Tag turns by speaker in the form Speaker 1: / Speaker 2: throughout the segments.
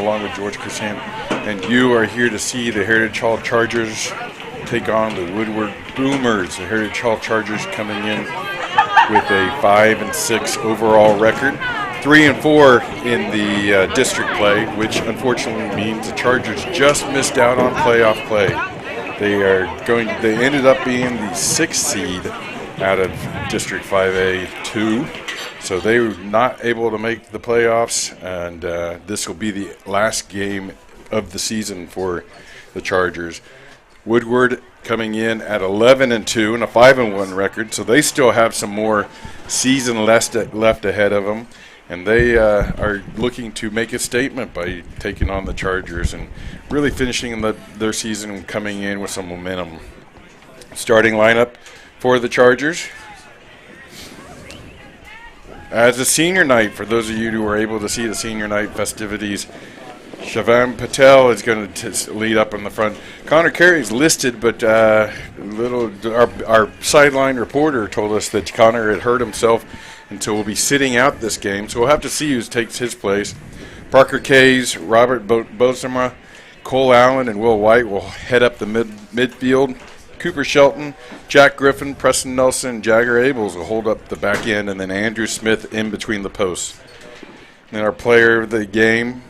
Speaker 1: along with George Crusan, and you are here to see the Heritage Hall Chargers take on the Woodward Boomers. The Heritage Hall Chargers coming in with a 5-6 overall record, 3-4 in the district play, which unfortunately means the Chargers just missed out on playoff play. They ended up being the 6th seed out of District 5A2, so they were not able to make the playoffs, and this will be the last game of the season for the Chargers. Woodward coming in at 11-2 and a 5-1 record, so they still have some more season left ahead of them, and they are looking to make a statement by taking on the Chargers and really finishing their season coming in with some momentum. Starting lineup for the Chargers. As a senior night, for those of you who were able to see the senior night festivities, Shavan Patel is going to lead up in the front. Connor Carey is listed, but our sideline reporter told us that Connor had hurt himself, and so will be sitting out this game. So we'll have to see who takes his place. Parker Kays, Robert Bosema, Cole Allen, and Will White will head up the midfield. Cooper Shelton, Jack Griffin, Preston Nelson, and Jagger Abels will hold up the back end, and then Andrew Smith in between the posts. And our player of the game,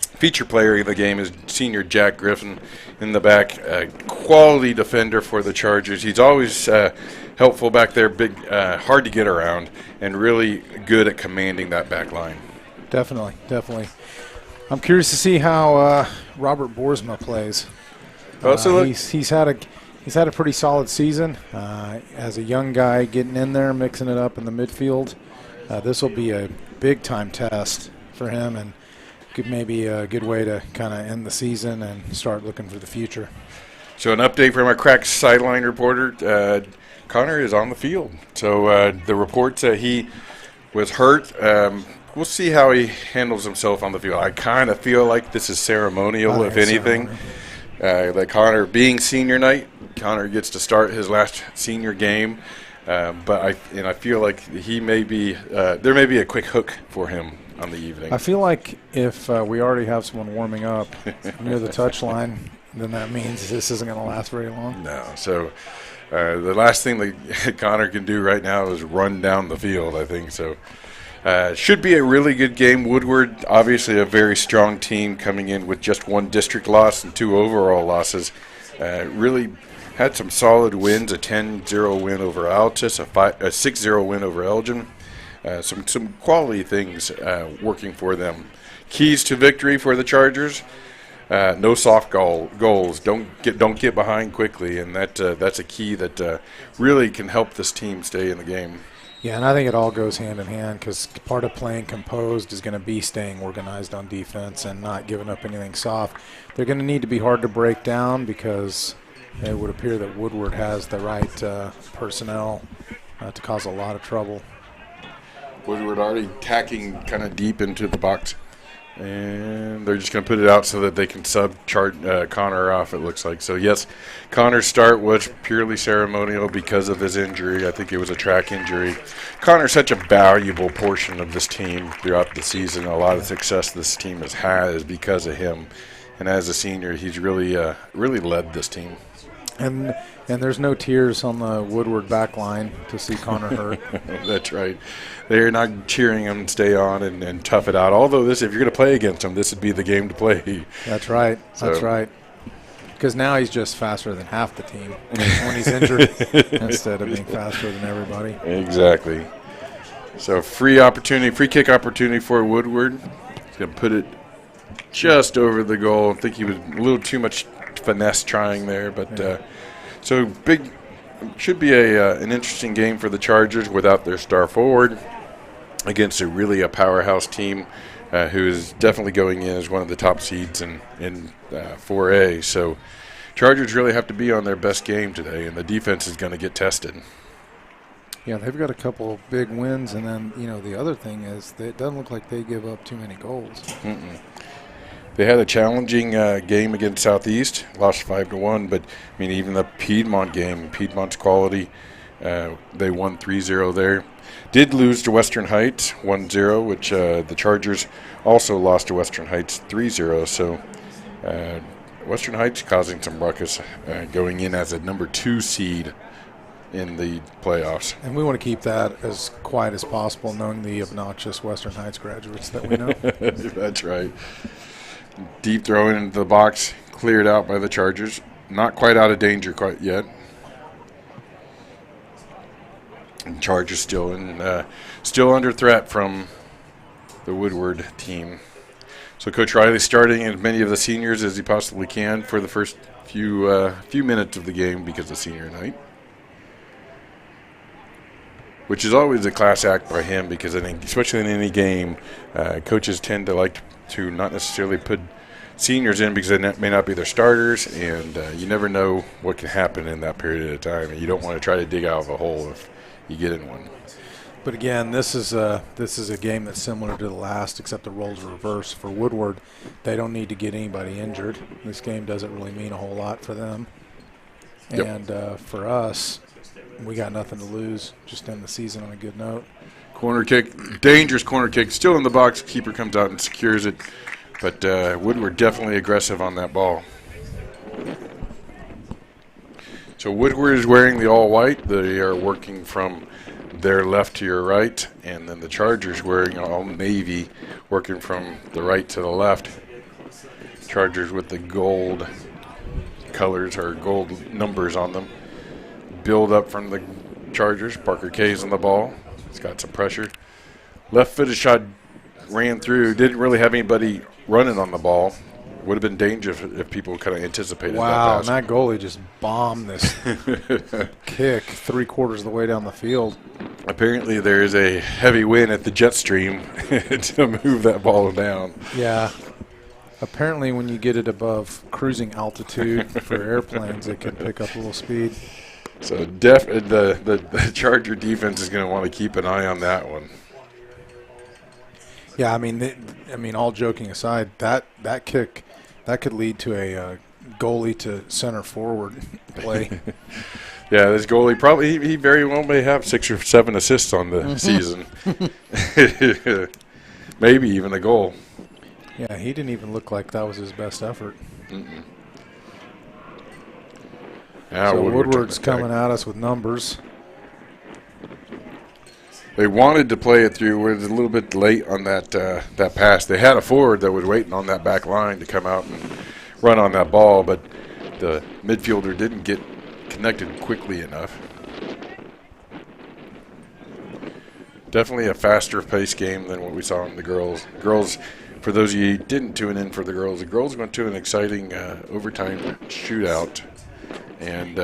Speaker 1: feature player of the game, is senior Jack Griffin in the back. Quality defender for the Chargers. He's always helpful back there, big, hard to get around, and really good at commanding that back line.
Speaker 2: Definitely. I'm curious to see how Robert Boersma plays. He's had a pretty solid season as a young guy, getting in there, mixing it up in the midfield. This will be a big-time test for him, and maybe a good way to kind of end the season and start looking for the future.
Speaker 1: So an update from our crack sideline reporter. Connor is on the field. So the reports that he was hurt, we'll see how he handles himself on the field. I kind of feel like this is ceremonial, if anything. Like Connor being senior night, Connor gets to start his last senior game, but I feel like he may be there may be a quick hook for him on the evening.
Speaker 2: I feel like if we already have someone warming up near the touchline, then that means this isn't going to last very long.
Speaker 1: No, so the last thing that Connor can do right now is run down the field, I think. So should be a really good game. Woodward, obviously a very strong team, coming in with just one district loss and 2 overall losses. Really had some solid wins, a 10-0 win over Altus, a 6-0 win over Elgin. Some quality things working for them. Keys to victory for the Chargers: no soft goals. Don't get behind quickly, and that's a key that really can help this team stay in the game.
Speaker 2: Yeah, and I think it all goes hand in hand, because part of playing composed is going to be staying organized on defense and not giving up anything soft. They're going to need to be hard to break down, because it would appear that Woodward has the right personnel to cause a lot of trouble.
Speaker 1: Woodward already tacking kind of deep into the box, and they're just going to put it out so that they can Connor off, it looks like. So, yes, Connor's start was purely ceremonial because of his injury. I think it was a track injury. Connor's such a valuable portion of this team throughout the season. A lot of success this team has had is because of him. And as a senior, he's really led this team.
Speaker 2: And there's no tears on the Woodward back line to see Connor hurt.
Speaker 1: That's right. They're not cheering him to stay on and tough it out. Although if you're going to play against him, this would be the game to play.
Speaker 2: That's right. That's right. Because now he's just faster than half the team when he's injured instead of being faster than everybody.
Speaker 1: Exactly. So free kick opportunity for Woodward. He's going to put it just over the goal. I think he was a little too much finesse trying there, but so big should be an interesting game for the Chargers without their star forward against a powerhouse team who is definitely going in as one of the top seeds in 4A. So Chargers really have to be on their best game today, and the defense is going to get tested.
Speaker 2: Yeah, they've got a couple of big wins, and then the other thing is that it doesn't look like they give up too many goals.
Speaker 1: They had a challenging game against Southeast, lost 5-1. But I mean, even the Piedmont game, Piedmont's quality, They won 3-0 there. Did lose to Western Heights 1-0, which the Chargers also lost to Western Heights 3-0. So Western Heights causing some ruckus going in as a number 2 seed in the playoffs.
Speaker 2: And we want to keep that as quiet as possible, knowing the obnoxious Western Heights graduates that we know.
Speaker 1: That's right. Deep throw into the box, cleared out by the Chargers. Not quite out of danger quite yet. And Chargers still under threat from the Woodward team. So Coach Riley starting as many of the seniors as he possibly can for the first few minutes of the game because of senior night, which is always a class act by him because I think, especially in any game, coaches tend to like to not necessarily put seniors in because they may not be their starters, and you never know what can happen in that period of time. And you don't want to try to dig out of a hole if you get in one.
Speaker 2: But again, this is a game that's similar to the last, except the roles are reversed. For Woodward, they don't need to get anybody injured. This game doesn't really mean a whole lot for them.
Speaker 1: Yep.
Speaker 2: And for us, we got nothing to lose. Just end the season on a good note.
Speaker 1: Corner kick, dangerous corner kick, still in the box. Keeper comes out and secures it. But Woodward definitely aggressive on that ball. So Woodward is wearing the all-white. They are working from their left to your right. And then the Chargers wearing all navy, working from the right to the left. Chargers with the gold colors or gold numbers on them. Build up from the Chargers. Parker K's on the ball. He's got some pressure. Left-footed shot ran through. Didn't really have anybody running on the ball. Would have been dangerous if people kind of anticipated
Speaker 2: wow,
Speaker 1: that pass.
Speaker 2: and that goalie just bombed this kick 3/4 of the way down the field.
Speaker 1: Apparently there is a heavy wind at the jet stream to move that ball down.
Speaker 2: Yeah. Apparently when you get it above cruising altitude for airplanes, it can pick up a little speed.
Speaker 1: So the Charger defense is going to want to keep an eye on that one.
Speaker 2: Yeah, I mean, all joking aside, that kick, that could lead to a goalie to center forward play.
Speaker 1: Yeah, this goalie probably he very well may have 6 or 7 assists on the season. Maybe even a goal.
Speaker 2: Yeah, he didn't even look like that was his best effort.
Speaker 1: Mm-mm. Now
Speaker 2: So Woodward's coming at us with numbers.
Speaker 1: They wanted to play it through. It was a little bit late on that pass. They had a forward that was waiting on that back line to come out and run on that ball, but the midfielder didn't get connected quickly enough. Definitely a faster-paced game than what we saw in the girls. Girls, for those of you who didn't tune in for the girls went to an exciting overtime shootout and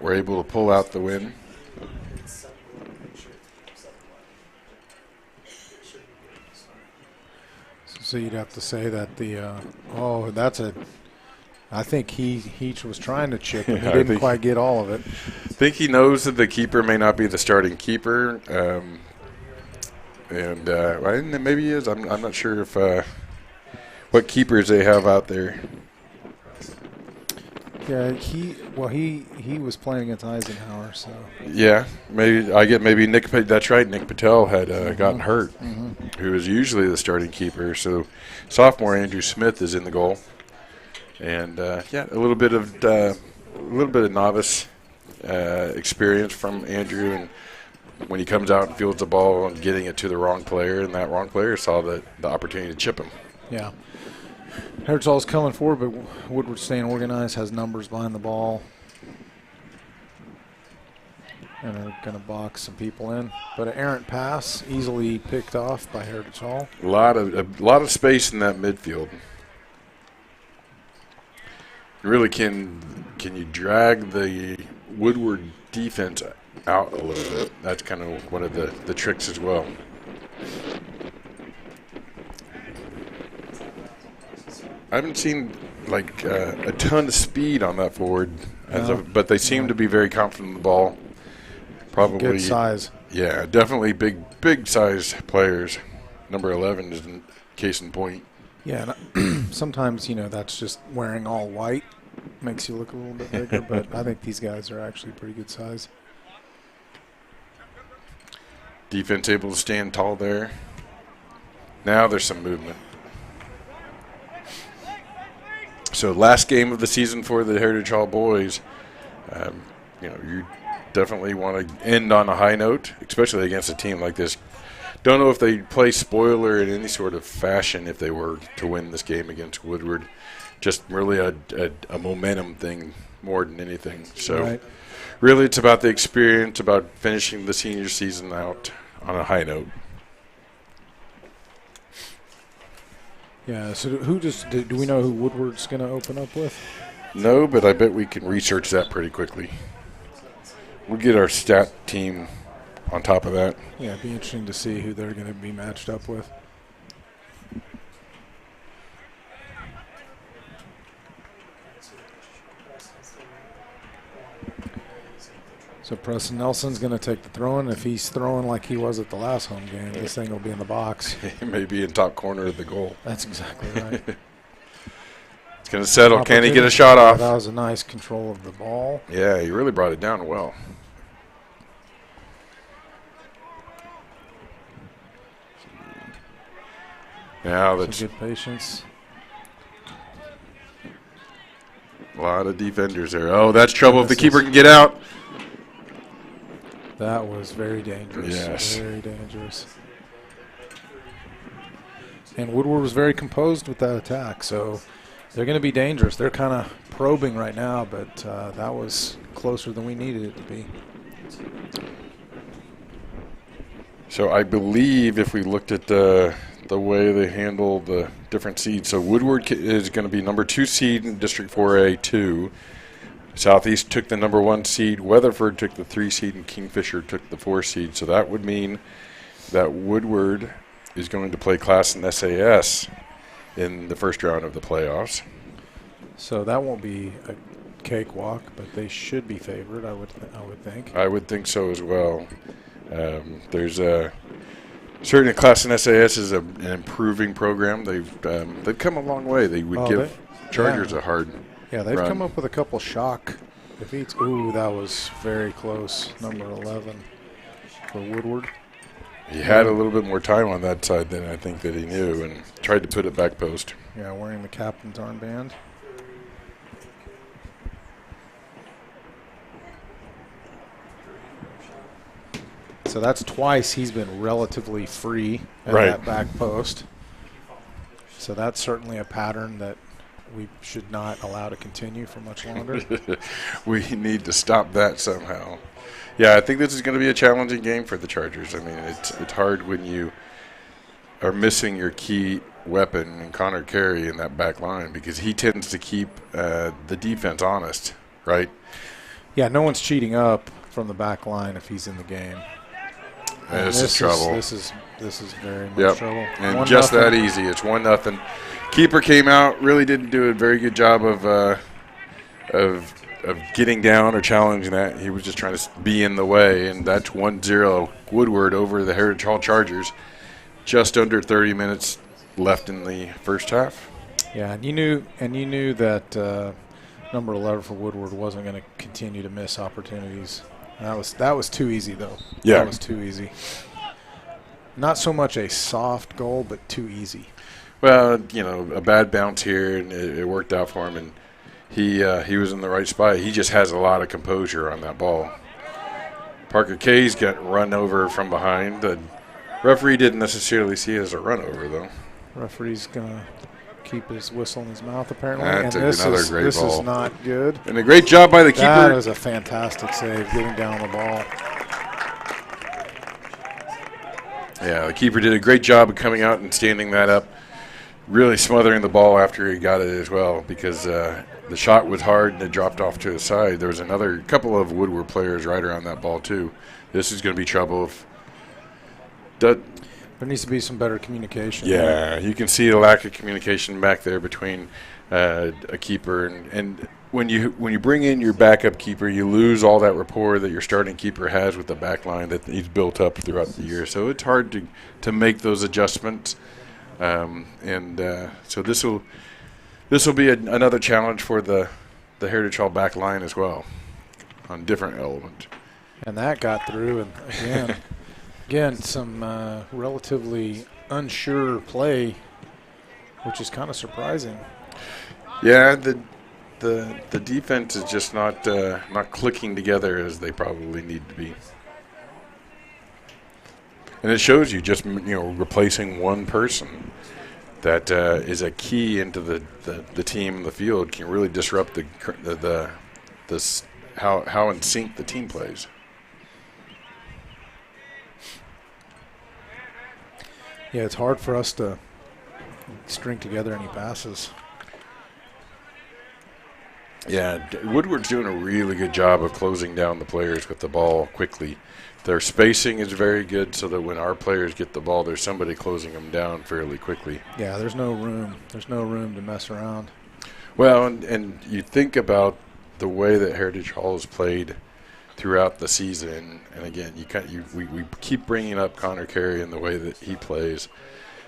Speaker 1: were able to pull out the win.
Speaker 2: So you'd have to say that I think he was trying to chip, and he didn't quite get all of it.
Speaker 1: I think he knows that the keeper may not be the starting keeper, and maybe he is. I'm not sure if what keepers they have out there.
Speaker 2: Yeah, he was playing against Eisenhower, so.
Speaker 1: Yeah, maybe Nick. That's right. Nick Patel had gotten hurt, who is usually the starting keeper. So, sophomore Andrew Smith is in the goal, and a little bit of novice experience from Andrew, and when he comes out and fields the ball and getting it to the wrong player, and that wrong player saw the opportunity to chip him.
Speaker 2: Yeah. Herzog's coming forward, but Woodward staying organized, has numbers behind the ball. And they're going to box some people in. But an errant pass, easily picked off by Heritage Hall.
Speaker 1: A lot of space in that midfield. Really, can you drag the Woodward defense out a little bit? That's kind of one of the tricks as well. I haven't seen a ton of speed on that forward, but they seem to be very confident in the ball. Probably
Speaker 2: good size.
Speaker 1: Yeah, definitely big size players. Number 11 is in case in point.
Speaker 2: Yeah, and sometimes that's just wearing all white makes you look a little bit bigger, but I think these guys are actually pretty good size.
Speaker 1: Defense able to stand tall there. Now there's some movement. So last game of the season for the Heritage Hall boys. You definitely want to end on a high note, especially against a team like this. Don't know if they play spoiler in any sort of fashion if they were to win this game against Woodward. Just really a momentum thing more than anything. So really it's about the experience, about finishing the senior season out on a high note.
Speaker 2: Yeah, so do we know who Woodward's going to open up with?
Speaker 1: No, but I bet we can research that pretty quickly. We'll get our stat team on top of that.
Speaker 2: Yeah, it'd be interesting to see who they're going to be matched up with. So Preston Nelson's going to take the throwing. If he's throwing like he was at the last home game, this thing will be in the box.
Speaker 1: He may be in top corner of the goal.
Speaker 2: That's exactly right.
Speaker 1: It's going to settle. Can he get a shot off?
Speaker 2: That was a nice control of the ball.
Speaker 1: Yeah, he really brought it down well. Now that's
Speaker 2: good patience.
Speaker 1: A lot of defenders there. Oh, that's trouble if the keeper can get out.
Speaker 2: That was very dangerous.
Speaker 1: Yes.
Speaker 2: Very dangerous. And Woodward was very composed with that attack, so they're going to be dangerous. They're kind of probing right now, but that was closer than we needed it to be.
Speaker 1: So I believe if we looked at the way they handle the different seeds, so Woodward is going to be number 2 seed in District 4A 2. Southeast took the number 1 seed, Weatherford took the 3 seed, and Kingfisher took the 4 seed. So that would mean that Woodward is going to play Class and SAS in the first round of the playoffs.
Speaker 2: So that won't be a cakewalk, but they should be favored, I would think.
Speaker 1: I would think so as well. There's certainly Class and SAS is an improving program. They've come a long way. They would give Chargers a hard
Speaker 2: Yeah, they've
Speaker 1: run.
Speaker 2: come up with a couple shock defeats. Ooh, that was very close. Number 11 for Woodward.
Speaker 1: He had a little bit more time on that side than I think that he knew, and tried to put it back post.
Speaker 2: Yeah, wearing the captain's armband. So that's twice he's been relatively free at that back post. So that's certainly a pattern that we should not allow to continue for much longer.
Speaker 1: We need to stop that somehow. Yeah, I think this is going to be a challenging game for the Chargers. I mean, it's hard when you are missing your key weapon in Connor Carey in that back line, because he tends to keep the defense honest, right?
Speaker 2: Yeah, no one's cheating up from the back line if he's in the game.
Speaker 1: And this is trouble.
Speaker 2: This is very much trouble.
Speaker 1: And
Speaker 2: 1-0.
Speaker 1: just that easy. It's 1-0. Keeper came out, really didn't do a very good job of getting down or challenging that. He was just trying to be in the way, and that's 1-0 Woodward over the Heritage Hall Chargers. Just under 30 minutes left in the first half.
Speaker 2: Yeah, and you knew that number 11 for Woodward wasn't going to continue to miss opportunities. That was too easy, though.
Speaker 1: Yeah.
Speaker 2: That was too easy. Not so much a soft goal, but too easy.
Speaker 1: Well, a bad bounce here, and it worked out for him, and he was in the right spot. He just has a lot of composure on that ball. Parker Kay's got run over from behind. The referee didn't necessarily see it as a run over, though.
Speaker 2: Referee's going to keep his whistle in his mouth, apparently.
Speaker 1: That's
Speaker 2: and
Speaker 1: another great
Speaker 2: this
Speaker 1: ball.
Speaker 2: This is not good.
Speaker 1: And a great job by the keeper.
Speaker 2: That is a fantastic save, getting down the ball.
Speaker 1: Yeah, the keeper did a great job of coming out and standing that up, really smothering the ball after he got it as well, because the shot was hard and it dropped off to his side. There was another couple of Woodward players right around that ball, too. This is going to be trouble if
Speaker 2: there needs to be some better communication.
Speaker 1: Yeah, you can see the lack of communication back there between a keeper and when you bring in your backup keeper, you lose all that rapport that your starting keeper has with the back line that he's built up throughout the year. So it's hard to make those adjustments. So this will be another challenge for the Heritage Hall back line as well on different elements.
Speaker 2: And that got through, and again, Again, some relatively unsure play, which is kind of surprising.
Speaker 1: Yeah, the defense is just not clicking together as they probably need to be. And it shows you just replacing one person that is a key into the team. The field can really disrupt the how in sync the team plays.
Speaker 2: Yeah, it's hard for us to string together any passes.
Speaker 1: Yeah, Woodward's doing a really good job of closing down the players with the ball quickly. Their spacing is very good so that when our players get the ball, there's somebody closing them down fairly quickly.
Speaker 2: Yeah, there's no room. There's no room to mess around.
Speaker 1: Well, and you think about the way that Heritage Hall has played throughout the season, and again, we keep bringing up Connor Carey and the way that he plays,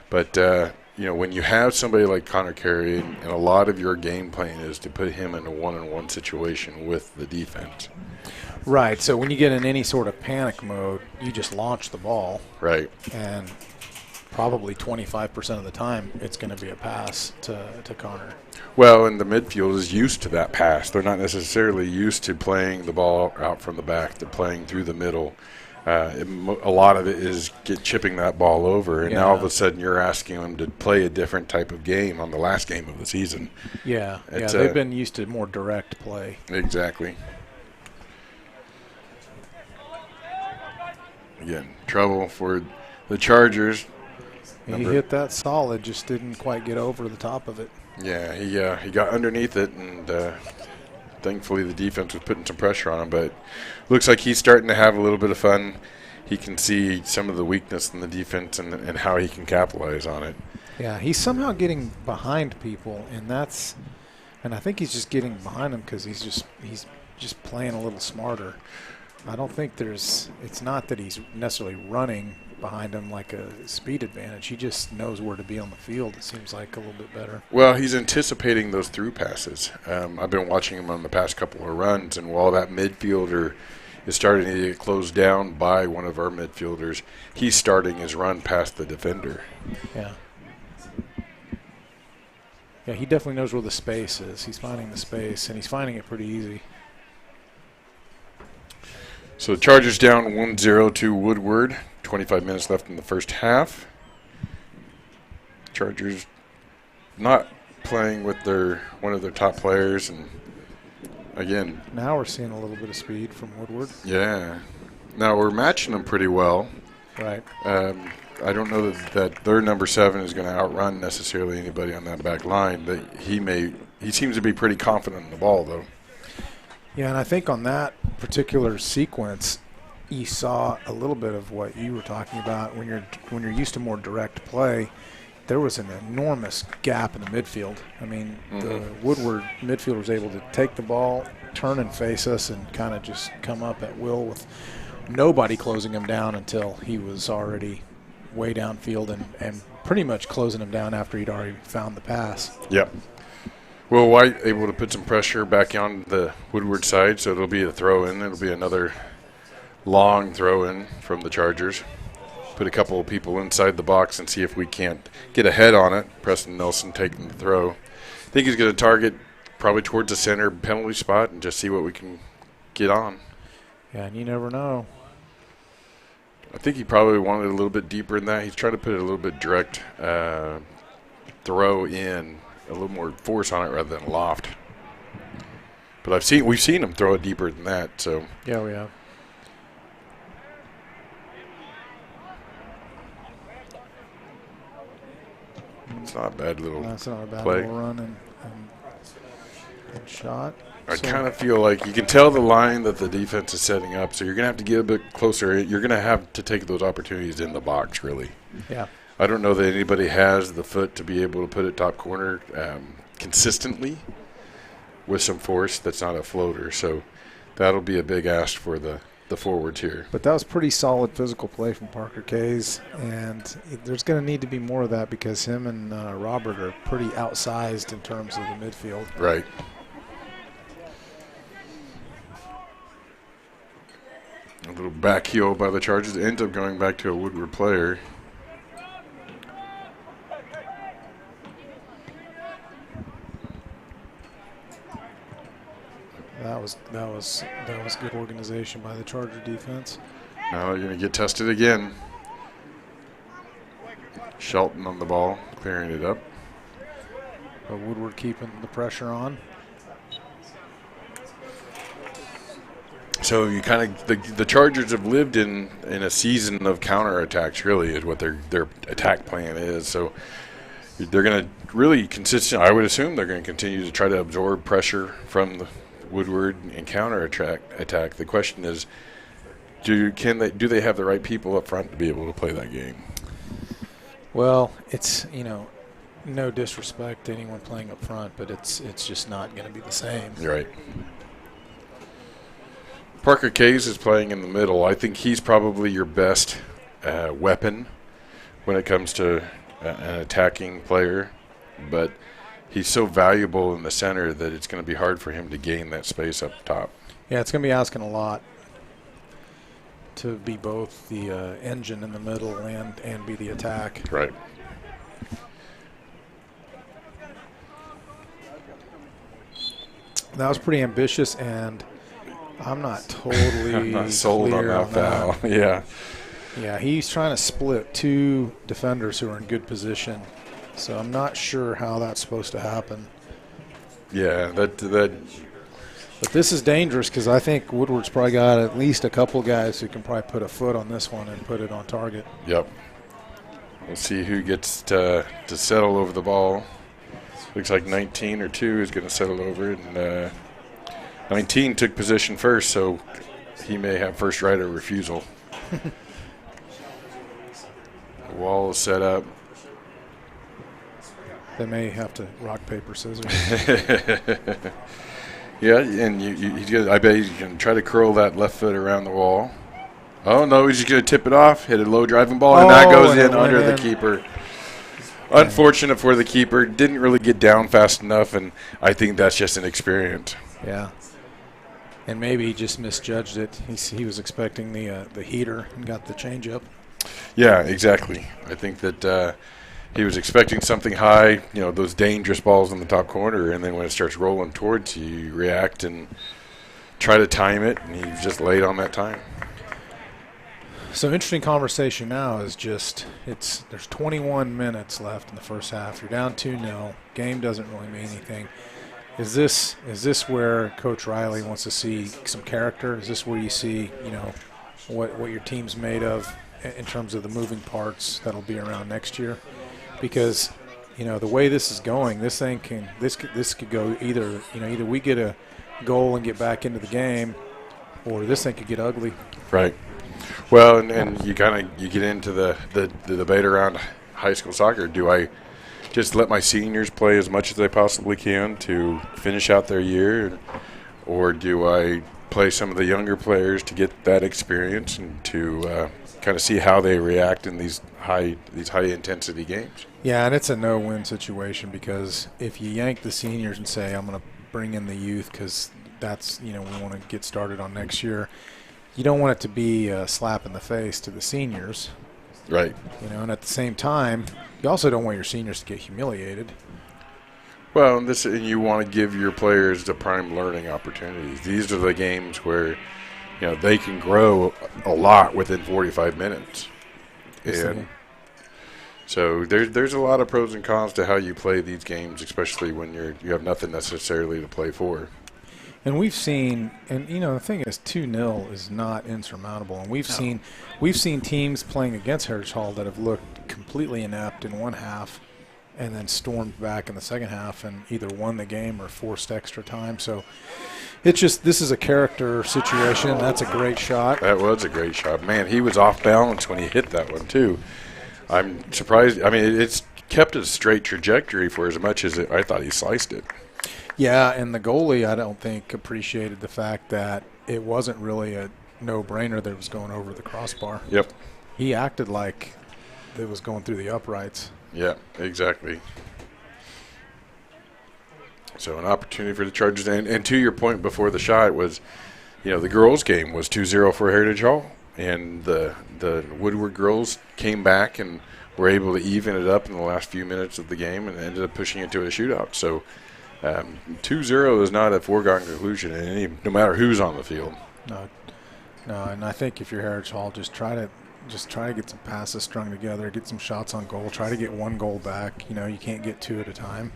Speaker 1: but when you have somebody like Connor Carey, and a lot of your game plan is to put him in a one-on-one situation with the defense.
Speaker 2: Right. So when you get in any sort of panic mode, you just launch the ball.
Speaker 1: Right.
Speaker 2: And probably 25% of the time, it's going to be a pass to Connor.
Speaker 1: Well, and the midfield is used to that pass. They're not necessarily used to playing the ball out from the back. They're playing through the middle. A lot of it is chipping that ball over, and now all of a sudden you're asking them to play a different type of game on the last game of the season.
Speaker 2: Yeah, they've been used to more direct play.
Speaker 1: Exactly. Again, trouble for the Chargers.
Speaker 2: He hit that solid, just didn't quite get over the top of it.
Speaker 1: Yeah, he got underneath it, and thankfully the defense was putting some pressure on him. But looks like he's starting to have a little bit of fun. He can see some of the weakness in the defense and how he can capitalize on it.
Speaker 2: Yeah, he's somehow getting behind people, and I think he's just getting behind them because he's just playing a little smarter. I don't think it's not that he's necessarily running behind him like a speed advantage. He just knows where to be on the field, it seems like, a little bit better.
Speaker 1: Well, he's anticipating those through passes. I've been watching him on the past couple of runs, and while that midfielder is starting to get closed down by one of our midfielders, he's starting his run past the defender.
Speaker 2: Yeah. Yeah, he definitely knows where the space is. He's finding the space, and he's finding it pretty easy.
Speaker 1: So the Chargers down 1-0 to Woodward. 25 minutes left in the first half. Chargers not playing with one of their top players, and again.
Speaker 2: Now we're seeing a little bit of speed from Woodward.
Speaker 1: Yeah. Now we're matching them pretty well.
Speaker 2: Right.
Speaker 1: I don't know that their number 7 is going to outrun necessarily anybody on that back line. But he seems to be pretty confident in the ball, though.
Speaker 2: Yeah, and I think on that particular sequence, you saw a little bit of what you were talking about when you're used to more direct play. There was an enormous gap in the midfield. I mean, the Woodward midfielder was able to take the ball, turn and face us, and kind of just come up at will with nobody closing him down until he was already way downfield and pretty much closing him down after he'd already found the pass.
Speaker 1: Yep. Well, White able to put some pressure back on the Woodward side, so it'll be a throw-in. It'll be another long throw-in from the Chargers. Put a couple of people inside the box and see if we can't get ahead on it. Preston Nelson taking the throw. I think he's going to target probably towards the center penalty spot and just see what we can get on.
Speaker 2: Yeah, and you never know.
Speaker 1: I think he probably wanted it a little bit deeper than that. He's trying to put it a little bit direct throw in, a little more force on it rather than loft. But we've seen him throw it deeper than that. So
Speaker 2: yeah, we have.
Speaker 1: It's not a bad little play.
Speaker 2: That's not a bad little run and shot.
Speaker 1: I kind of feel like you can tell the line that the defense is setting up, so you're going to have to get a bit closer. You're going to have to take those opportunities in the box, really.
Speaker 2: Yeah.
Speaker 1: I don't know that anybody has the foot to be able to put it top corner consistently with some force that's not a floater. So that'll be a big ask for the forwards here.
Speaker 2: But that was pretty solid physical play from Parker Kays, and there's going to need to be more of that because him and Robert are pretty outsized in terms of the midfield.
Speaker 1: Right. little back heel by the Chargers. It ends up going back to a Woodward player.
Speaker 2: That was good organization by the Charger defense.
Speaker 1: Now they're going to get tested again. Shelton on the ball, clearing it up.
Speaker 2: But Woodward keeping the pressure on.
Speaker 1: So you kind of the Chargers have lived in a season of counterattacks. Really, is what their attack plan is. So they're going to really consistent. I would assume they're going to continue to try to absorb pressure from the Woodward and attack. The question is, do they have the right people up front to be able to play that game?
Speaker 2: Well, it's no disrespect to anyone playing up front, but it's just not going to be the same.
Speaker 1: You're right. Parker Case is playing in the middle. I think he's probably your best weapon when it comes to an attacking player, but he's so valuable in the center that it's going to be hard for him to gain that space up top.
Speaker 2: Yeah, it's going to be asking a lot to be both the engine in the middle and be the attack.
Speaker 1: Right.
Speaker 2: That was pretty ambitious, and I'm not totally
Speaker 1: I'm not sold on that foul. Yeah.
Speaker 2: Yeah, he's trying to split two defenders who are in good position. So I'm not sure how that's supposed to happen.
Speaker 1: Yeah, that.
Speaker 2: But this is dangerous because I think Woodward's probably got at least a couple guys who can probably put a foot on this one and put it on target.
Speaker 1: Yep. We'll see who gets to settle over the ball. Looks like 19 or 2 is going to settle over, and 19 took position first, so he may have first right of refusal. The wall is set up.
Speaker 2: They may have to rock, paper, scissors.
Speaker 1: Yeah, and I bet he's going to try to curl that left foot around the wall. Oh, no, he's just going to tip it off, hit a low driving ball, and that goes in under the keeper. Unfortunate for the keeper. Didn't really get down fast enough, and I think that's just an experience.
Speaker 2: Yeah. And maybe he just misjudged it. He was expecting the heater and got the changeup.
Speaker 1: Yeah, exactly. I think that he was expecting something high, those dangerous balls in the top corner, and then when it starts rolling towards you, you react and try to time it, and he's just late on that time.
Speaker 2: So interesting conversation now is there's 21 minutes left in the first half. You're down 2-0. Game doesn't really mean anything. Is this where Coach Riley wants to see some character? Is this where you see, what your team's made of in terms of the moving parts that'll be around next year? Because, the way this is going, this could go either we get a goal and get back into the game, or this thing could get ugly.
Speaker 1: Right. Well, and you get into the debate around high school soccer. Do I just let my seniors play as much as they possibly can to finish out their year, or do I play some of the younger players to get that experience and to kind of see how they react in these high intensity games?
Speaker 2: Yeah, and it's a no-win situation because if you yank the seniors and say I'm going to bring in the youth because that's we want to get started on next year, you don't want it to be a slap in the face to the seniors.
Speaker 1: Right.
Speaker 2: And at the same time, you also don't want your seniors to get humiliated.
Speaker 1: Well, and you want to give your players the prime learning opportunities. These are the games where, they can grow a lot within 45 minutes. And so there's a lot of pros and cons to how you play these games, especially when you have nothing necessarily to play for.
Speaker 2: And we've seen, the thing is, 2-0 is not insurmountable. And we've seen teams playing against Heritage Hall that have looked completely inept in one half, and then stormed back in the second half and either won the game or forced extra time. So this is a character situation. That's a great shot.
Speaker 1: That was a great shot. Man, he was off balance when he hit that one too. I'm surprised. I mean, it's kept a straight trajectory for as much as I thought he sliced it.
Speaker 2: Yeah, and the goalie, I don't think, appreciated the fact that it wasn't really a no-brainer that it was going over the crossbar.
Speaker 1: Yep.
Speaker 2: He acted like it was going through the uprights.
Speaker 1: Yeah, exactly. So an opportunity for the Chargers. And to your point before the shot was, the girls' game was 2-0 for Heritage Hall, and the Woodward girls came back and were able to even it up in the last few minutes of the game and ended up pushing it to a shootout. So 2-0 is not a foregone conclusion, no matter who's on the field.
Speaker 2: No, and I think if you're Heritage Hall, just try to get some passes strung together, get some shots on goal, try to get one goal back. You can't get two at a time.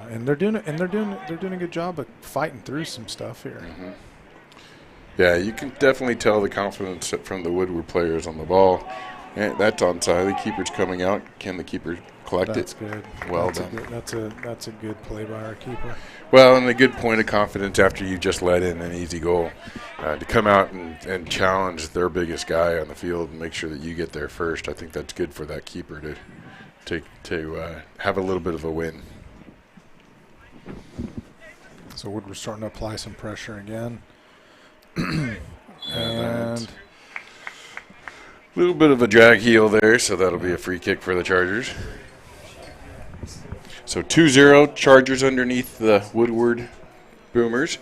Speaker 2: And they're doing a good job of fighting through some stuff here.
Speaker 1: Mm-hmm. Yeah, you can definitely tell the confidence from the Woodward players on the ball. And that's onside. The keeper's coming out. Can the keeper collect
Speaker 2: That's
Speaker 1: it?
Speaker 2: good.
Speaker 1: Well
Speaker 2: that's
Speaker 1: done.
Speaker 2: That's a good play by our keeper.
Speaker 1: Well, and a good point of confidence after you just let in an easy goal to come out and challenge their biggest guy on the field and make sure that you get there first. I think that's good for that keeper to have a little bit of a win.
Speaker 2: So Woodward's starting to apply some pressure again. And
Speaker 1: a little bit of a drag heel there, so that'll be a free kick for the Chargers. So 2-0, Chargers underneath the Woodward Boomers.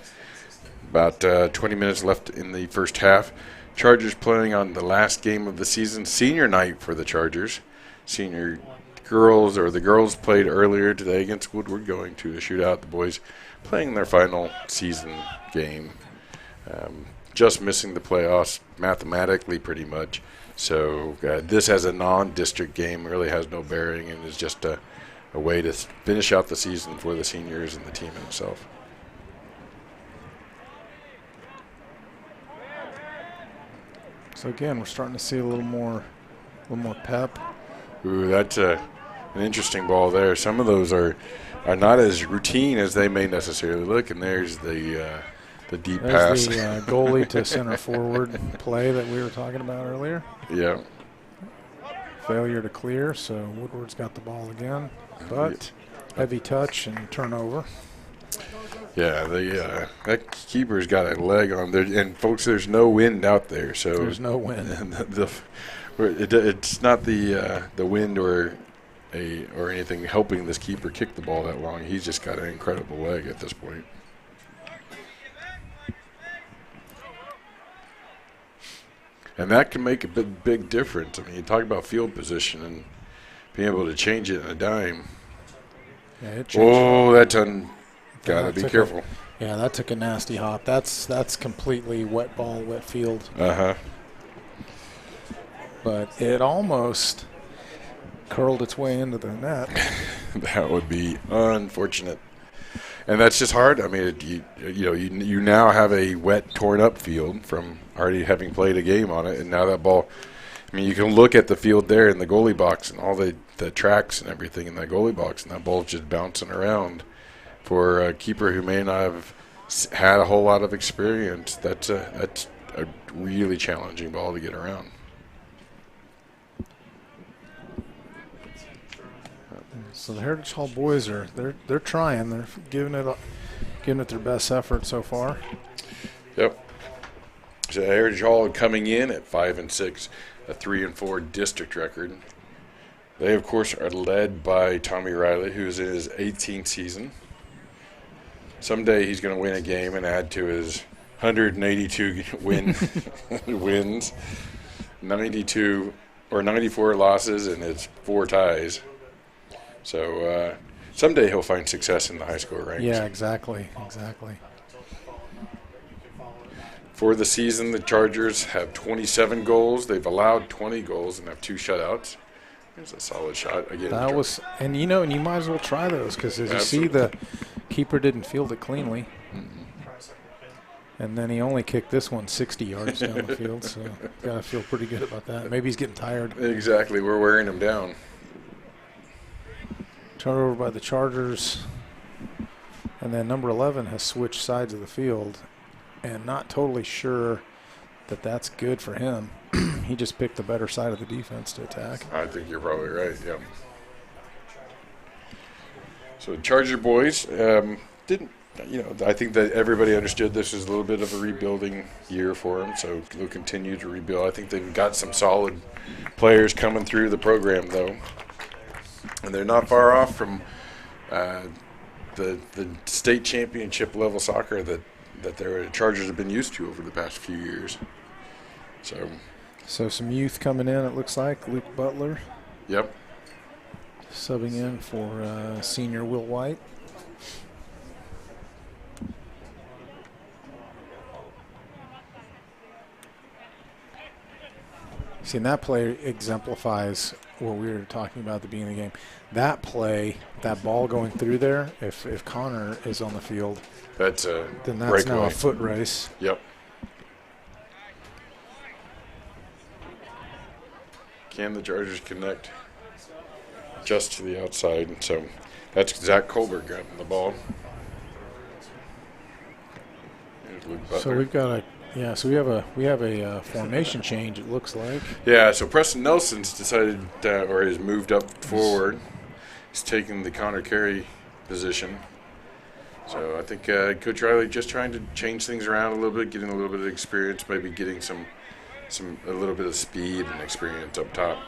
Speaker 1: About 20 minutes left in the first half. Chargers playing on the last game of the season, senior night for the Chargers. The girls played earlier today against Woodward, going to the shootout. The boys playing their final season game. Just missing the playoffs mathematically pretty much. So this as a non-district game really has no bearing and is just a way to finish out the season for the seniors and the team itself.
Speaker 2: so again, we're starting to see a little more pep.
Speaker 1: Ooh, that's an interesting ball there. Some of those are not as routine as they may necessarily look, and there's the deep pass.
Speaker 2: There's the goalie to center forward play that we were talking about earlier.
Speaker 1: Yeah.
Speaker 2: Failure to clear, so Woodward's got the ball again, but heavy touch and turnover.
Speaker 1: Yeah, that keeper's got a leg on there, and folks, there's no wind out there, so
Speaker 2: there's no wind.
Speaker 1: It's not the wind or anything helping this keeper kick the ball that long. He's just got an incredible leg at this point. And that can make a big difference. I mean, you talk about field position and being able to change it in a dime.
Speaker 2: Yeah, it
Speaker 1: gotta be careful.
Speaker 2: That took a nasty hop. That's completely wet ball, wet field.
Speaker 1: Uh-huh.
Speaker 2: But it almost curled its way into the net.
Speaker 1: That would be unfortunate. And that's just hard. I mean, you now have a wet, torn-up field from already having played a game on it, and now that ball. I mean, you can look at the field there in the goalie box and all the tracks and everything in that goalie box, and that ball's just bouncing around. For a keeper who may not have had a whole lot of experience, that's a really challenging ball to get around.
Speaker 2: So the Heritage Hall boys they're trying. They're giving it their best effort so far.
Speaker 1: Yep. So Heritage Hall coming in at 5-6, a 3-4 district record. They of course are led by Tommy Riley, who's in his 18th season. Someday he's going to win a game and add to his 182 wins, 92 or 94 losses, and his 4 ties. So someday he'll find success in the high school ranks.
Speaker 2: Yeah, exactly.
Speaker 1: For the season, the Chargers have 27 goals. They've allowed 20 goals and have 2 shutouts. There's a solid shot again.
Speaker 2: And you might as well try those because as you see, the keeper didn't field it cleanly. And then he only kicked this one 60 yards down the field, so got to feel pretty good about that. Maybe he's getting tired.
Speaker 1: Exactly, we're wearing him down.
Speaker 2: Turnover by the Chargers. And then number 11 has switched sides of the field, and not totally sure that that's good for him. He just picked the better side of the defense to attack.
Speaker 1: I think you're probably right, yeah. So the Charger boys didn't, I think that everybody understood this is a little bit of a rebuilding year for them, so they'll continue to rebuild. I think they've got some solid players coming through the program, though. And they're not far off from the state championship level soccer that that the Chargers have been used to over the past few years.
Speaker 2: So some youth coming in, it looks like. Luke Butler
Speaker 1: Yep.
Speaker 2: subbing in for senior Will White. See, and that play exemplifies what we were talking about at the beginning of the game. That play, that ball going through there, if Connor is on the field,
Speaker 1: That's a
Speaker 2: then that's
Speaker 1: breakaway.
Speaker 2: now a foot race.
Speaker 1: Yep. Can the Chargers connect just to the outside? And so that's Zach Colbert grabbing the ball. Here's Luke Butler.
Speaker 2: So we've got we have a formation change, it looks like.
Speaker 1: Yeah, so Preston Nelson's decided, or has moved up forward. He's taking the Connor Carey position. So I think Coach Riley just trying to change things around a little bit, getting a little bit of experience, maybe getting a little bit of speed and experience up top.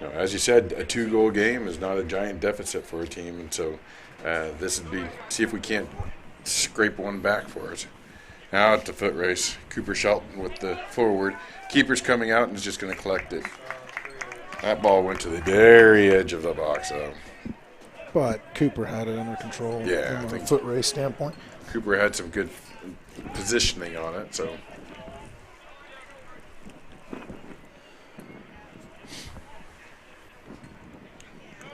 Speaker 1: You know, as you said, a 2-goal game is not a giant deficit for a team, and so this would be see if we can't scrape one back for us. Now at the foot race, Cooper Shelton with the forward. Keeper's coming out and is just going to collect it. That ball went to the very edge of the box, though.
Speaker 2: But Cooper had it under control from a foot race standpoint.
Speaker 1: Cooper had some good positioning on it, so.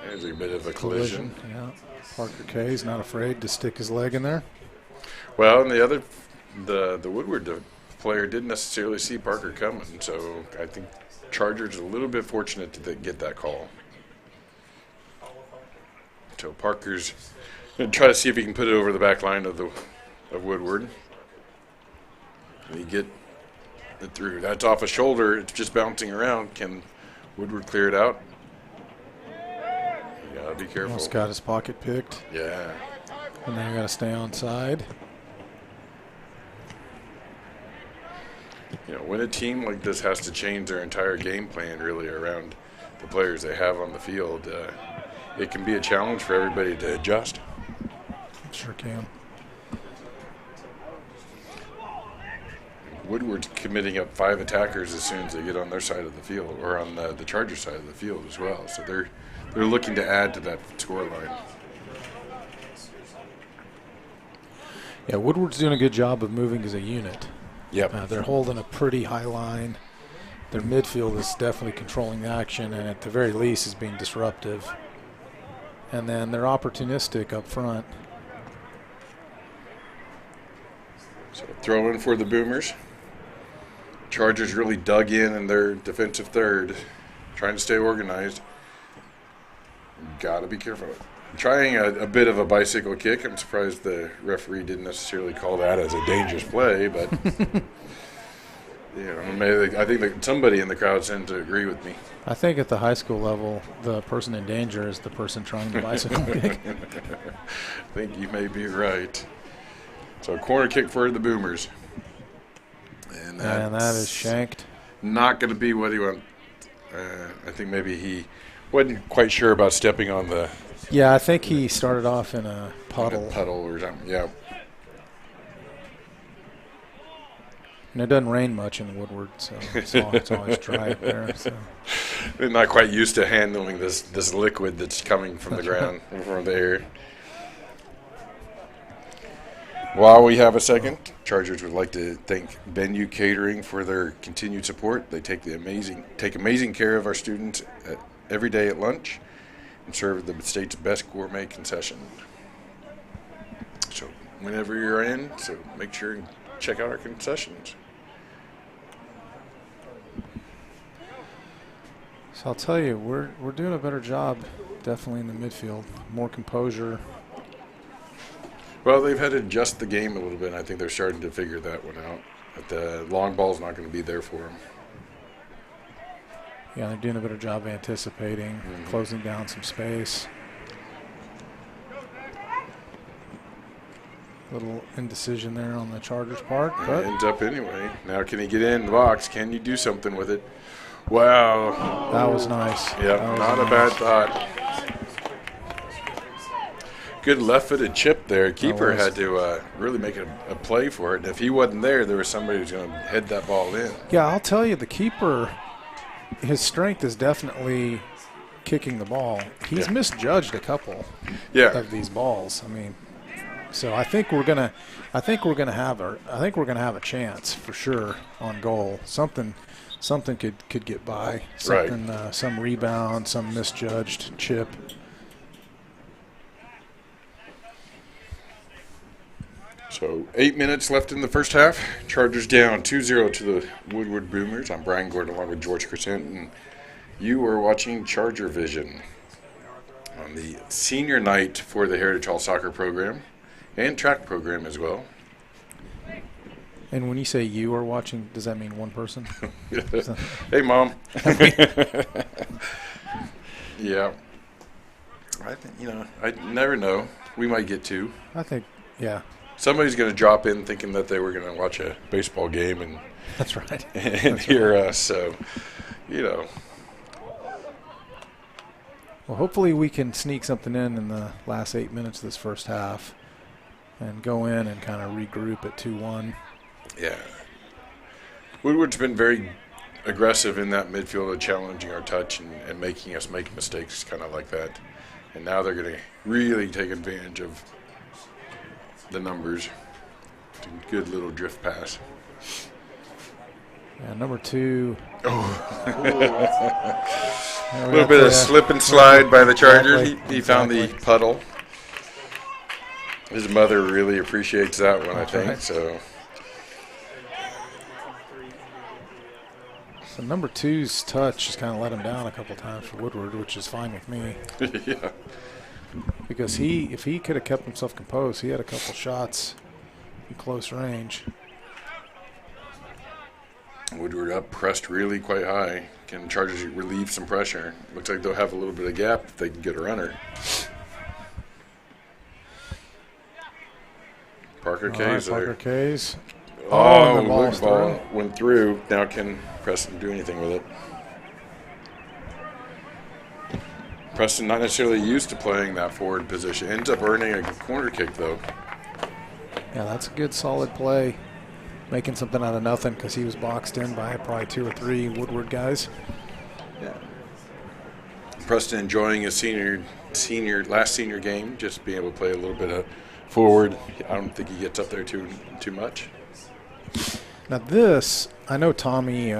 Speaker 1: There's a bit of a collision.
Speaker 2: Yeah. Parker Kay's not afraid to stick his leg in there.
Speaker 1: Well, and the Woodward player didn't necessarily see Parker coming, so I think Chargers are a little bit fortunate to get that call. So Parker's going to try to see if he can put it over the back line of Woodward. And he get it through. That's off a shoulder. It's just bouncing around. Can Woodward clear it out? You got to be careful.
Speaker 2: Almost got his pocket picked.
Speaker 1: Yeah.
Speaker 2: And now got to stay on side.
Speaker 1: You know, when a team like this has to change their entire game plan really around the players they have on the field, it can be a challenge for everybody to adjust.
Speaker 2: It sure can.
Speaker 1: Woodward's committing up 5 attackers as soon as they get on their side of the field, or on the Charger side of the field as well. So they're looking to add to that score line.
Speaker 2: Yeah, Woodward's doing a good job of moving as a unit.
Speaker 1: Yep.
Speaker 2: They're holding a pretty high line. Their midfield is definitely controlling the action, and at the very least is being disruptive. And then they're opportunistic up front.
Speaker 1: So throw in for the Boomers. Chargers really dug in their defensive third, trying to stay organized. Got to be careful. Trying a bit of a bicycle kick. I'm surprised the referee didn't necessarily call that as a dangerous play, but you know, maybe I think that somebody in the crowd tends to agree with me.
Speaker 2: I think at the high school level, the person in danger is the person trying the bicycle kick.
Speaker 1: I think you may be right. So a corner kick for the Boomers. And
Speaker 2: that is shanked.
Speaker 1: Not going to be what he wants. I think maybe he wasn't quite sure about stepping on the.
Speaker 2: Yeah, I think he started off in a puddle.
Speaker 1: Or something, yeah.
Speaker 2: And it doesn't rain much in Woodward, so it's always dry up there. So.
Speaker 1: They're not quite used to handling this liquid that's coming from the ground, from the air. While we have a second, Chargers would like to thank Venue Catering for their continued support. They take amazing care of our students every day at lunch and serve the state's best gourmet concession. So whenever you're in, so make sure and check out our concessions.
Speaker 2: So I'll tell you, we're doing a better job, definitely in the midfield. More composure.
Speaker 1: Well, they've had to adjust the game a little bit, and I think they're starting to figure that one out. But the long ball's not going to be there for them.
Speaker 2: Yeah, they're doing a better job anticipating, closing down some space. Little indecision there on the Chargers' part, but
Speaker 1: It ends up anyway. Now, can he get in the box? Can you do something with it? Wow.
Speaker 2: that was nice.
Speaker 1: Yep, not a bad thought. good left-footed chip there. Keeper
Speaker 2: was.
Speaker 1: had to really make a play for it. And if he wasn't there was somebody who's going to head that ball in.
Speaker 2: Yeah, I'll tell you, the keeper, his strength is definitely kicking the ball. He's misjudged a couple of these balls. I mean, so I think we're gonna have a chance for sure on goal. Something could get by. Something, some rebound, some misjudged chip.
Speaker 1: So 8 minutes left in the first half. Chargers down 2-0 to the Woodward Boomers. I'm Brian Gordon along with George Crescent, and you are watching Charger Vision on the senior night for the Heritage Hall soccer program and track program as well.
Speaker 2: And when you say you are watching, does that mean one person?
Speaker 1: Hey, Mom. Yeah. I think, I never know. We might get two.
Speaker 2: I think, yeah.
Speaker 1: Somebody's going to drop in thinking that they were going to watch a baseball game and
Speaker 2: that's right.
Speaker 1: and hear us. So,
Speaker 2: Well, hopefully we can sneak something in the last 8 minutes of this first half and go in and kind of regroup at 2-1.
Speaker 1: Yeah. Woodward's been very aggressive in that midfield of challenging our touch and making us make mistakes kind of like that. And now they're going to really take advantage of the numbers. Good little drift pass.
Speaker 2: Yeah, number 2.
Speaker 1: A little bit of slip and slide by the Charger. He found the puddle. His mother really appreciates that one, I think. Right. So
Speaker 2: number 2's touch just kind of let him down a couple times for Woodward, which is fine with me.
Speaker 1: Yeah.
Speaker 2: Because if he could have kept himself composed, he had a couple shots in close range.
Speaker 1: Woodward up, pressed really quite high. Can Chargers relieve some pressure? Looks like they'll have a little bit of gap if they can get a runner. Parker Kays there.
Speaker 2: Parker Kays.
Speaker 1: Oh, the ball went through. Now can Preston do anything with it? Preston not necessarily used to playing that forward position. Ends up earning a corner kick, though.
Speaker 2: Yeah, that's a good, solid play. Making something out of nothing because he was boxed in by probably 2 or 3 Woodward guys.
Speaker 1: Yeah. Preston enjoying his last senior game, just being able to play a little bit of forward. I don't think he gets up there too much.
Speaker 2: Now this, I know Tommy,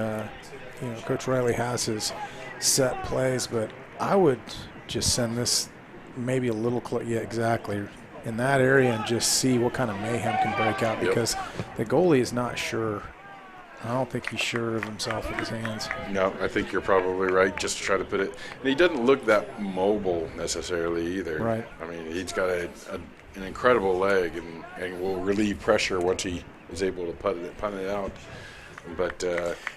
Speaker 2: Coach Riley has his set plays, but I would just send this maybe a little exactly, in that area and just see what kind of mayhem can break out because the goalie is not sure. I don't think he's sure of himself with his hands. No,
Speaker 1: I think you're probably right, just to try to put it. And he doesn't look that mobile necessarily either.
Speaker 2: Right.
Speaker 1: I mean, he's got an incredible leg and will relieve pressure once he is able to punt it out. But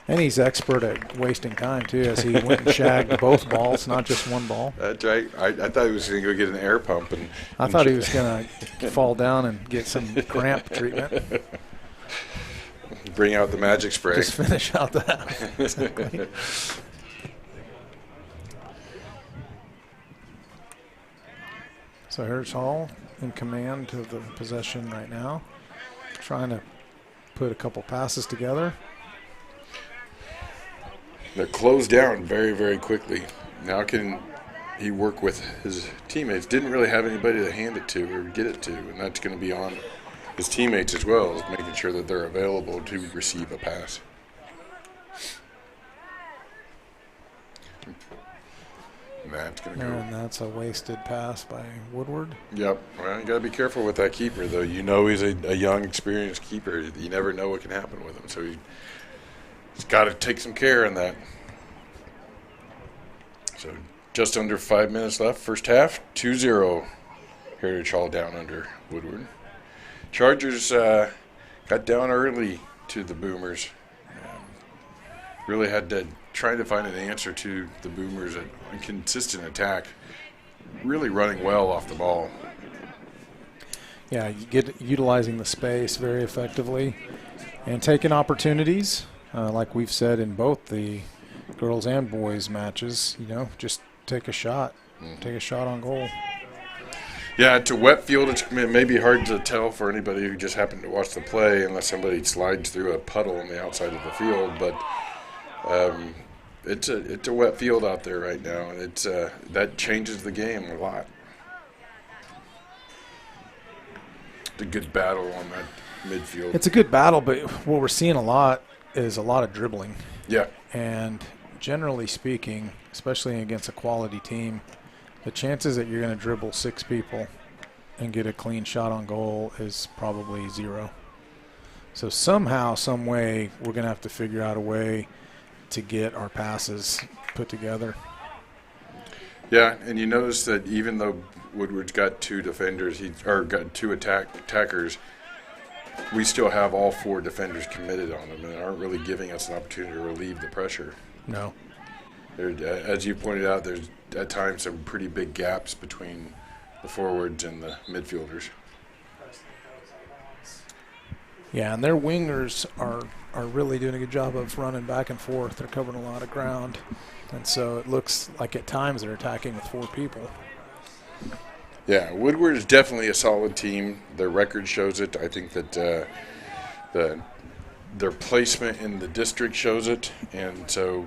Speaker 2: and he's expert at wasting time, too, as he went and shagged both balls, not just one ball.
Speaker 1: That's right. I thought he was going to go get an air pump.
Speaker 2: I thought he was going to fall down and get some cramp treatment.
Speaker 1: Bring out the magic spray.
Speaker 2: Just finish out the half. Exactly. So Heritage Hall in command of the possession right now. Trying to put a couple passes together.
Speaker 1: They're closed down very, very quickly. Now can he work with his teammates? Didn't really have anybody to hand it to or get it to, and that's going to be on his teammates as well, as making sure that they're available to receive a pass. And that's going to go.
Speaker 2: And that's a wasted pass by Woodward.
Speaker 1: Yep. Well, you got to be careful with that keeper, though. You know he's a young, experienced keeper. You never know what can happen with him, so he's got to take some care in that. So just under 5 minutes left, first half, 2-0. Heritage Hall down under Woodward. Chargers got down early to the Boomers. Really had to try to find an answer to the Boomers' consistent attack. Really running well off the ball.
Speaker 2: Yeah, you get utilizing the space very effectively and taking opportunities, like we've said in both the girls and boys matches. Just take a shot, take a shot on goal.
Speaker 1: Yeah, it's a wet field. It may be hard to tell for anybody who just happened to watch the play unless somebody slides through a puddle on the outside of the field. But it's a wet field out there right now, and that changes the game a lot. It's a good battle on that midfield.
Speaker 2: It's a good battle, but what we're seeing a lot is a lot of dribbling.
Speaker 1: Yeah.
Speaker 2: And generally speaking, especially against a quality team, the chances that you're going to dribble 6 people and get a clean shot on goal is probably 0. So somehow, some way, we're going to have to figure out a way to get our passes put together.
Speaker 1: Yeah, and you notice that even though Woodward's got 2 defenders, got 2 attackers, we still have all 4 defenders committed on them and aren't really giving us an opportunity to relieve the pressure.
Speaker 2: No.
Speaker 1: As you pointed out, there's at times some pretty big gaps between the forwards and the midfielders.
Speaker 2: Yeah, and their wingers are really doing a good job of running back and forth. They're covering a lot of ground. And so it looks like at times they're attacking with 4 people.
Speaker 1: Yeah, Woodward is definitely a solid team. Their record shows it. I think that their placement in the district shows it, and so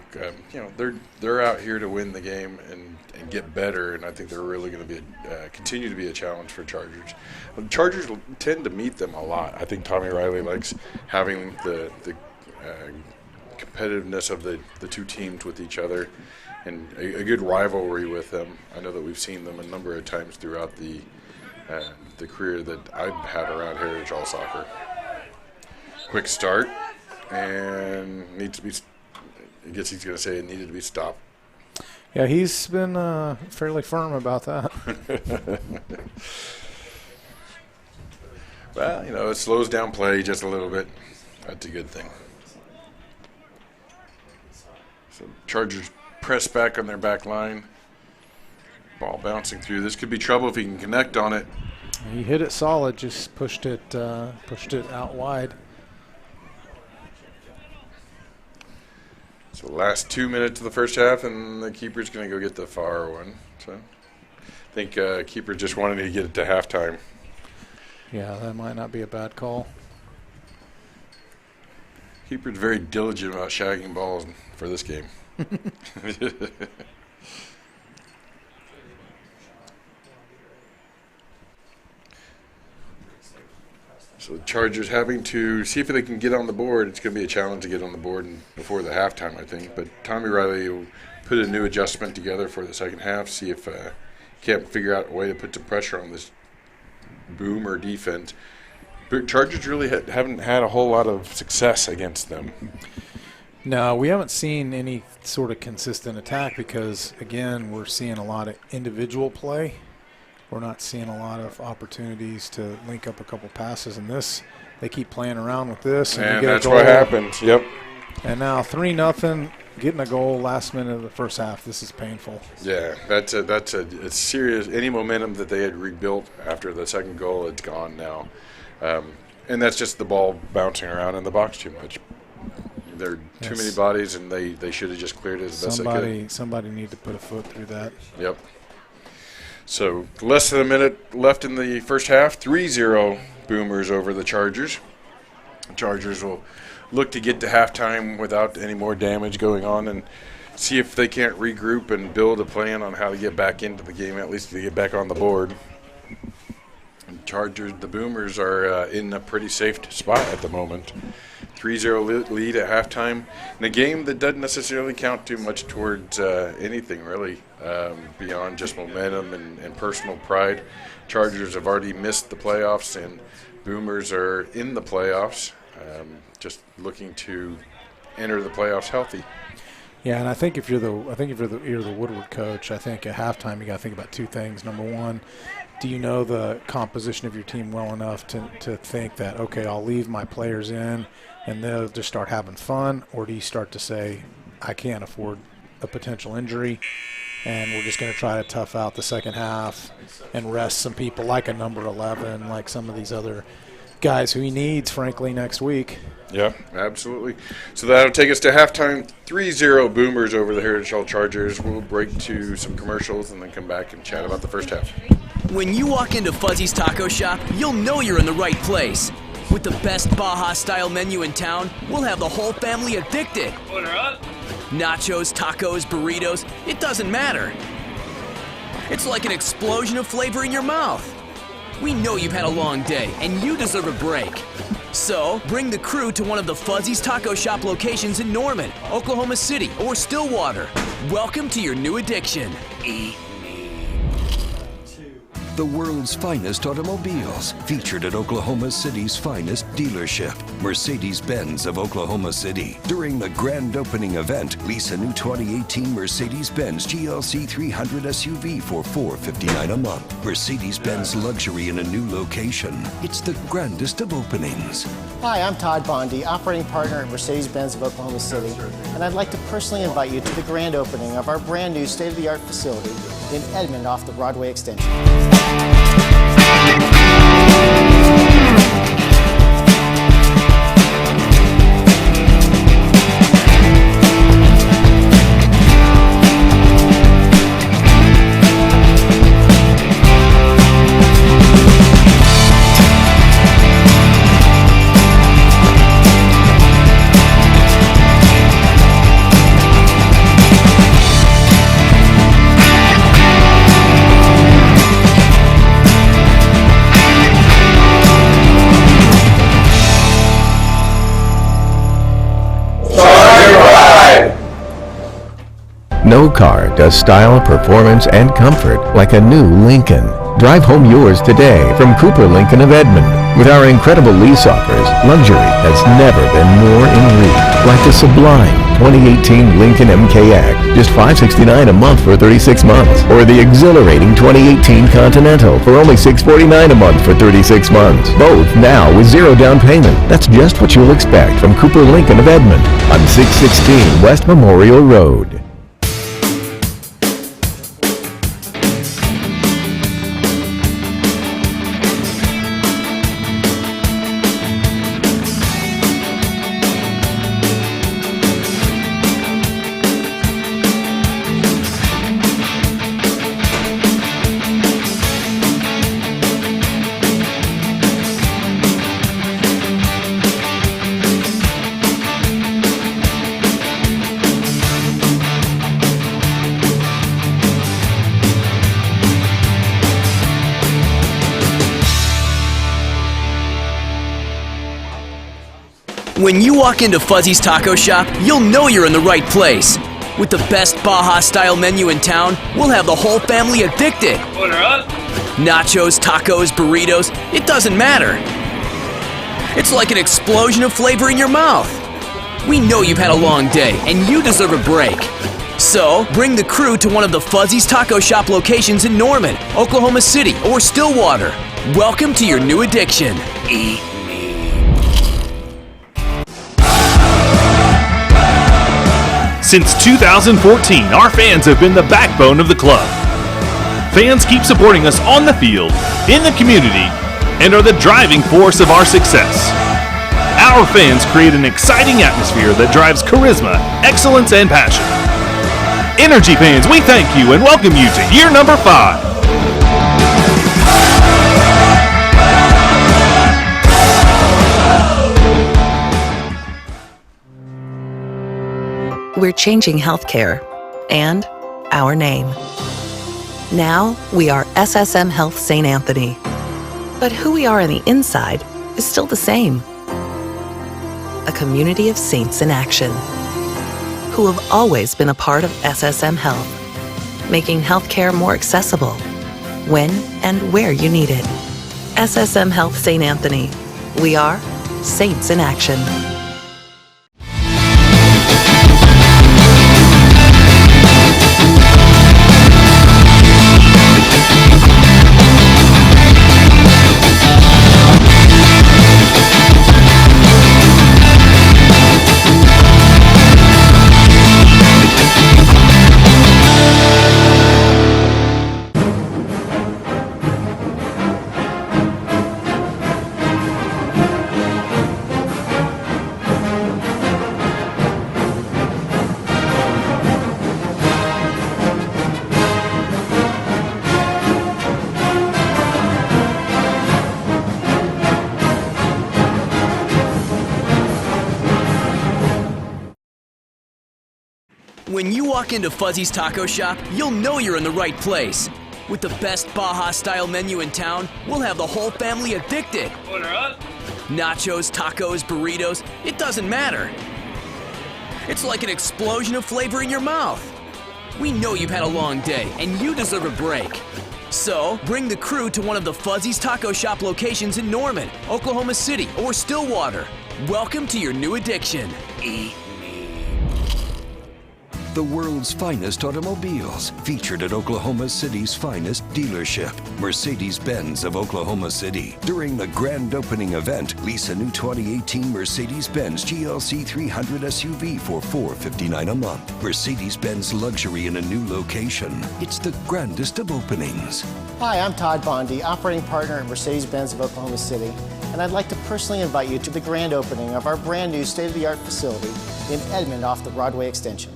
Speaker 1: they're out here to win the game and get better. And I think they're really going to be continue to be a challenge for Chargers. The Chargers tend to meet them a lot. I think Tommy Riley likes having the competitiveness of the 2 teams with each other, and a good rivalry with them. I know that we've seen them a number of times throughout the career that I've had around Heritage All Soccer. Quick start, and needs to be. I guess he's going to say it needed to be stopped.
Speaker 2: Yeah, he's been fairly firm about that.
Speaker 1: Well, it slows down play just a little bit. That's a good thing. So Chargers press back on their back line. Ball bouncing through. This could be trouble if he can connect on it.
Speaker 2: He hit it solid, just pushed it out wide.
Speaker 1: So last 2 minutes of the first half, and the keeper's going to go get the far one. So I think keeper just wanted to get it to halftime.
Speaker 2: Yeah, that might not be a bad call.
Speaker 1: Keeper's very diligent about shagging balls for this game. So the Chargers having to see if they can get on the board. It's going to be a challenge to get on the board before the halftime, I think. But Tommy Riley will put a new adjustment together for the second half, see if can't figure out a way to put some pressure on this boomer defense. But Chargers really haven't had a whole lot of success against them.
Speaker 2: No, we haven't seen any sort of consistent attack because, again, we're seeing a lot of individual play. We're not seeing a lot of opportunities to link up a couple passes in this. They keep playing around with this.
Speaker 1: And that's what happens, yep.
Speaker 2: And now 3-0, getting a goal last minute of the first half. This is painful.
Speaker 1: Yeah, that's a serious. Any momentum that they had rebuilt after the second goal, it's gone now. And that's just the ball bouncing around in the box too much. There are too many bodies, and they should have just cleared it as best they could.
Speaker 2: Somebody need to put a foot through that.
Speaker 1: Yep. So less than a minute left in the first half. 3-0 Boomers over the Chargers. The Chargers will look to get to halftime without any more damage going on and see if they can't regroup and build a plan on how to get back into the game, at least to get back on the board. The Boomers are in a pretty safe spot at the moment. 3-0 lead at halftime in a game that doesn't necessarily count too much towards anything really beyond just momentum and personal pride. Chargers have already missed the playoffs, and Boomers are in the playoffs, just looking to enter the playoffs healthy.
Speaker 2: Yeah, and I think if you're the Woodward coach, I think at halftime you got to think about 2 things. Number one, do you know the composition of your team well enough to think that, okay, I'll leave my players in and they'll just start having fun? Or do you start to say, I can't afford a potential injury and we're just going to try to tough out the second half and rest some people like a number 11, like some of these other guys who he needs, frankly, next week.
Speaker 1: Yeah, absolutely. So that'll take us to halftime. 3-0 Boomers over the Heritage Hall Chargers. We'll break to some commercials and then come back and chat about the first half.
Speaker 3: When you walk into Fuzzy's Taco Shop, you'll know you're in the right place. With the best Baja-style menu in town, we'll have the whole family addicted.
Speaker 4: Order up.
Speaker 3: Nachos, tacos, burritos, it doesn't matter. It's like an explosion of flavor in your mouth. We know you've had a long day, and you deserve a break. So, bring the crew to one of the Fuzzy's Taco Shop locations in Norman, Oklahoma City, or Stillwater. Welcome to your new addiction. Eat.
Speaker 5: The world's finest automobiles, featured at Oklahoma City's finest dealership, Mercedes-Benz of Oklahoma City. During the grand opening event, lease a new 2018 Mercedes-Benz GLC 300 SUV for $459 a month. Mercedes-Benz luxury in a new location. It's the grandest of openings.
Speaker 6: Hi, I'm Todd Bondy, operating partner at Mercedes-Benz of Oklahoma City, and I'd like to personally invite you to the grand opening of our brand new state-of-the-art facility in Edmond off the Broadway extension.
Speaker 7: No car does style, performance, and comfort like a new Lincoln. Drive home yours today from Cooper Lincoln of Edmond. With our incredible lease offers, luxury has never been more in reach. Like the sublime 2018 Lincoln MKX, just $569 a month for 36 months. Or the exhilarating 2018 Continental for only $649 a month for 36 months. Both now with zero down payment. That's just what you'll expect from Cooper Lincoln of Edmond on 616 West Memorial Road.
Speaker 3: When you walk into Fuzzy's Taco Shop, you'll know you're in the right place. With the best Baja-style menu in town, we'll have the whole family addicted.
Speaker 4: Order up.
Speaker 3: Nachos, tacos, burritos, it doesn't matter. It's like an explosion of flavor in your mouth. We know you've had a long day, and you deserve a break. So, bring the crew to one of the Fuzzy's Taco Shop locations in Norman, Oklahoma City, or Stillwater. Welcome to your new addiction. Eat.
Speaker 8: Since 2014, our fans have been the backbone of the club. Fans keep supporting us on the field, in the community, and are the driving force of our success. Our fans create an exciting atmosphere that drives charisma, excellence, and passion. Energy fans, we thank you and welcome you to year number 5.
Speaker 9: We're changing healthcare and our name. Now we are SSM Health St. Anthony. But who we are on the inside is still the same. A community of saints in action who have always been a part of SSM Health, making healthcare more accessible when and where you need it. SSM Health St. Anthony. We are saints in action.
Speaker 3: When you walk into Fuzzy's Taco Shop, you'll know you're in the right place. With the best Baja-style menu in town, we'll have the whole family addicted.
Speaker 4: Order up.
Speaker 3: Nachos, tacos, burritos, it doesn't matter. It's like an explosion of flavor in your mouth. We know you've had a long day, and you deserve a break. So, bring the crew to one of the Fuzzy's Taco Shop locations in Norman, Oklahoma City, or Stillwater. Welcome to your new addiction.
Speaker 5: The world's finest automobiles, featured at Oklahoma City's finest dealership, Mercedes-Benz of Oklahoma City. During the grand opening event, lease a new 2018 Mercedes-Benz GLC 300 SUV for $459 a month. Mercedes-Benz luxury in a new location. It's the grandest of openings.
Speaker 6: Hi, I'm Todd Bondi, operating partner at Mercedes-Benz of Oklahoma City, and I'd like to personally invite you to the grand opening of our brand new state-of-the-art facility in Edmond off the Broadway extension.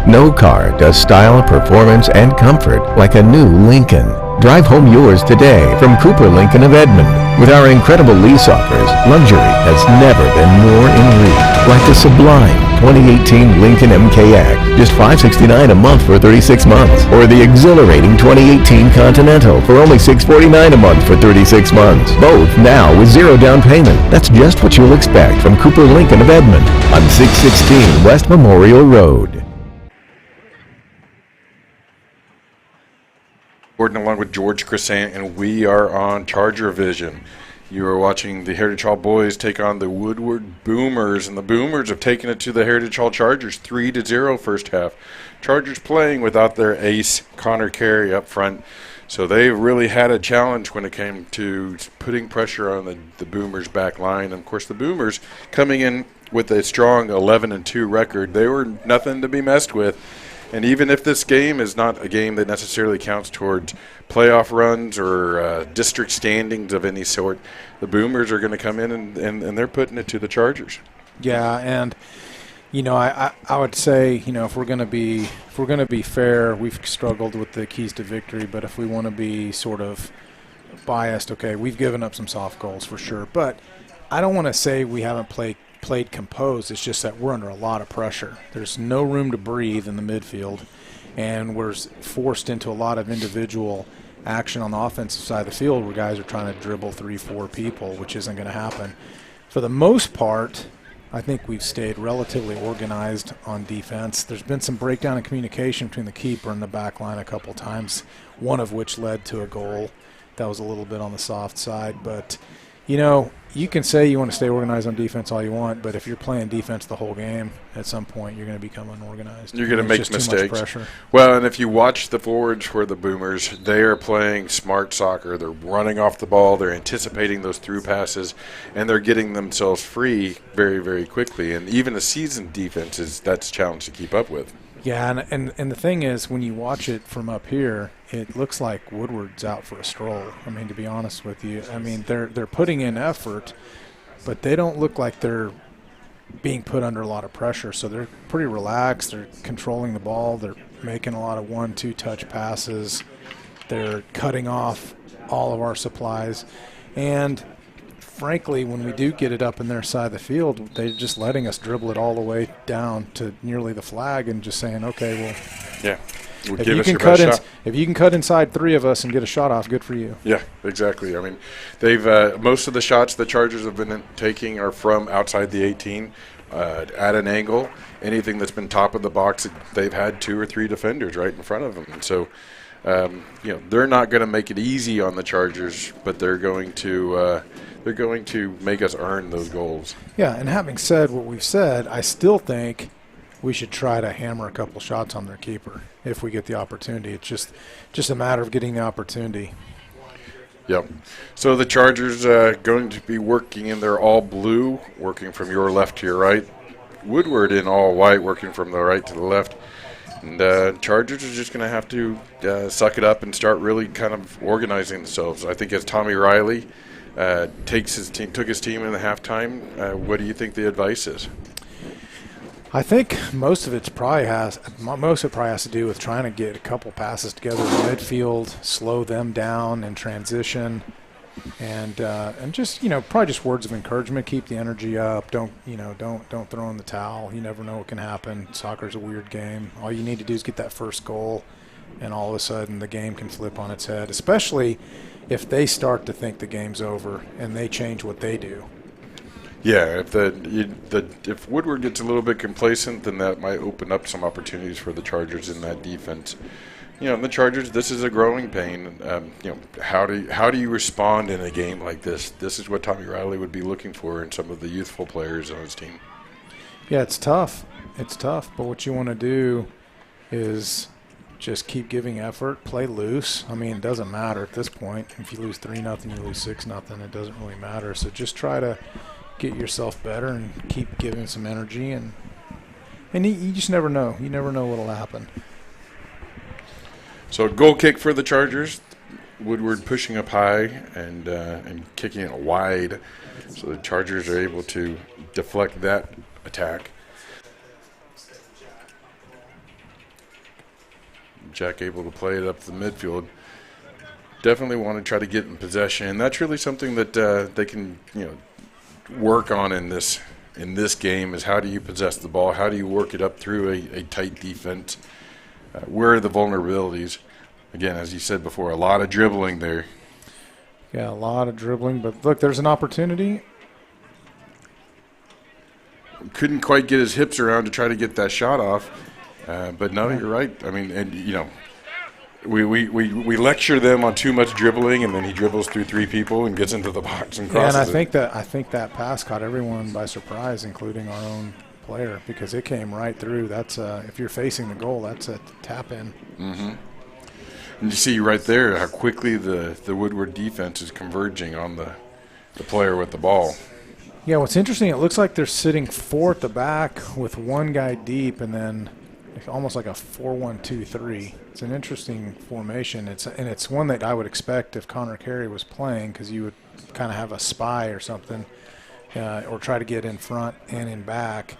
Speaker 7: No car does style, performance, and comfort like a new Lincoln. Drive home yours today from Cooper Lincoln of Edmond. With our incredible lease offers, luxury has never been more in reach. Like the sublime 2018 Lincoln MKX, just $569 a month for 36 months. Or the exhilarating 2018 Continental for only $649 a month for 36 months. Both now with zero down payment. That's just what you'll expect from Cooper Lincoln of Edmond on 616 West Memorial Road.
Speaker 1: Gordon along with George Crescent, and we are on Charger Vision. You are watching the Heritage Hall boys take on the Woodward Boomers, and the Boomers have taken it to the Heritage Hall Chargers 3-0 first half. Chargers playing without their ace, Connor Carey, up front. So they really had a challenge when it came to putting pressure on the Boomers' back line. And, of course, the Boomers coming in with a strong 11-2 record. They were nothing to be messed with. And even if this game is not a game that necessarily counts towards playoff runs or district standings of any sort, the Boomers are going to come in and they're putting it to the Chargers.
Speaker 2: Yeah, and you know, I would say, you know, if we're going to be fair, we've struggled with the keys to victory. But if we want to be sort of biased, okay, we've given up some soft goals for sure. But I don't want to say we haven't played composed. It's just that we're under a lot of pressure. There's no room to breathe in the midfield, and we're forced into a lot of individual action on the offensive side of the field where guys are trying to dribble 3-4 people, which isn't going to happen. For the most part, I think we've stayed relatively organized on defense. There's been some breakdown in communication between the keeper and the back line a couple times, one of which led to a goal. That was a little bit on the soft side, but you know, you can say you want to stay organized on defense all you want, but if you're playing defense the whole game, at some point you're going to become unorganized.
Speaker 1: You're going to make
Speaker 2: just
Speaker 1: mistakes.
Speaker 2: Too much pressure.
Speaker 1: Well, and if you watch the forwards for the Boomers, they are playing smart soccer. They're running off the ball. They're anticipating those through passes, and they're getting themselves free very, very quickly. And even a seasoned defense that's a challenge to keep up with.
Speaker 2: Yeah, and the thing is, when you watch it from up here, it looks like Woodward's out for a stroll. I mean, to be honest with you, I mean they're putting in effort, but they don't look like they're being put under a lot of pressure. So they're pretty relaxed. They're controlling the ball. They're making a lot of 1-2 touch passes. They're cutting off all of our supplies. And frankly, when we do get it up in their side of the field, they're just letting us dribble it all the way down to nearly the flag and just saying, okay, well,
Speaker 1: yeah.
Speaker 2: If you, can cut if you can cut inside 3 of us and get a shot off, good for you.
Speaker 1: Yeah, exactly. I mean, they've most of the shots the Chargers have been taking are from outside the 18 at an angle. Anything that's been top of the box, they've had 2 or 3 defenders right in front of them. And so, they're not going to make it easy on the Chargers, but they're going to make us earn those goals.
Speaker 2: Yeah, and having said what we've said, I still think we should try to hammer a couple shots on their keeper if we get the opportunity. It's just a matter of getting the opportunity.
Speaker 1: Yep. So the Chargers going to be working in their all blue, working from your left to your right. Woodward in all white, working from the right to the left. And Chargers are just going to have to suck it up and start really kind of organizing themselves. I think as Tommy Riley took his team in the halftime, what do you think the advice is?
Speaker 2: I think most of it probably has to do with trying to get a couple passes together in midfield, slow them down in transition, and just probably just words of encouragement. Keep the energy up. Don't throw in the towel. You never know what can happen. Soccer's a weird game. All you need to do is get that first goal, and all of a sudden the game can flip on its head. Especially if they start to think the game's over and they change what they do.
Speaker 1: Yeah, if Woodward gets a little bit complacent, then that might open up some opportunities for the Chargers in that defense. The Chargers, this is a growing pain. How do you respond in a game like this? This is what Tommy Riley would be looking for in some of the youthful players on his team.
Speaker 2: Yeah, it's tough. But what you want to do is just keep giving effort, play loose. I mean, it doesn't matter at this point. If you lose 3-0, you lose 6-0, it doesn't really matter. So just try to get yourself better and keep giving some energy, and you just never know. You never know what'll happen.
Speaker 1: So goal kick for the Chargers. Woodward pushing up high and kicking it wide, so the Chargers are able to deflect that attack. Jack able to play it up the midfield. Definitely want to try to get in possession, and that's really something that they can work on in this game is how do you possess the ball? How do you work it up through a tight defense? Where are the vulnerabilities? Again, as you said before, a lot of dribbling there.
Speaker 2: Yeah, a lot of dribbling. But look, there's an opportunity.
Speaker 1: Couldn't quite get his hips around to try to get that shot off. But no, you're right. I mean, and we lecture them on too much dribbling, and then he dribbles through 3 people and gets into the box and crosses.
Speaker 2: Yeah, and I think that pass caught everyone by surprise, including our own player, because it came right through. That's if you're facing the goal, that's a tap in.
Speaker 1: Mm-hmm. And you see right there how quickly the Woodward defense is converging on the player with the ball.
Speaker 2: Yeah, what's interesting, it looks like they're sitting 4 at the back with 1 guy deep, and then almost like a 4-1-2-3. It's an interesting formation. It's one that I would expect if Connor Carey was playing, because you would kind of have a spy or something, or try to get in front and in back.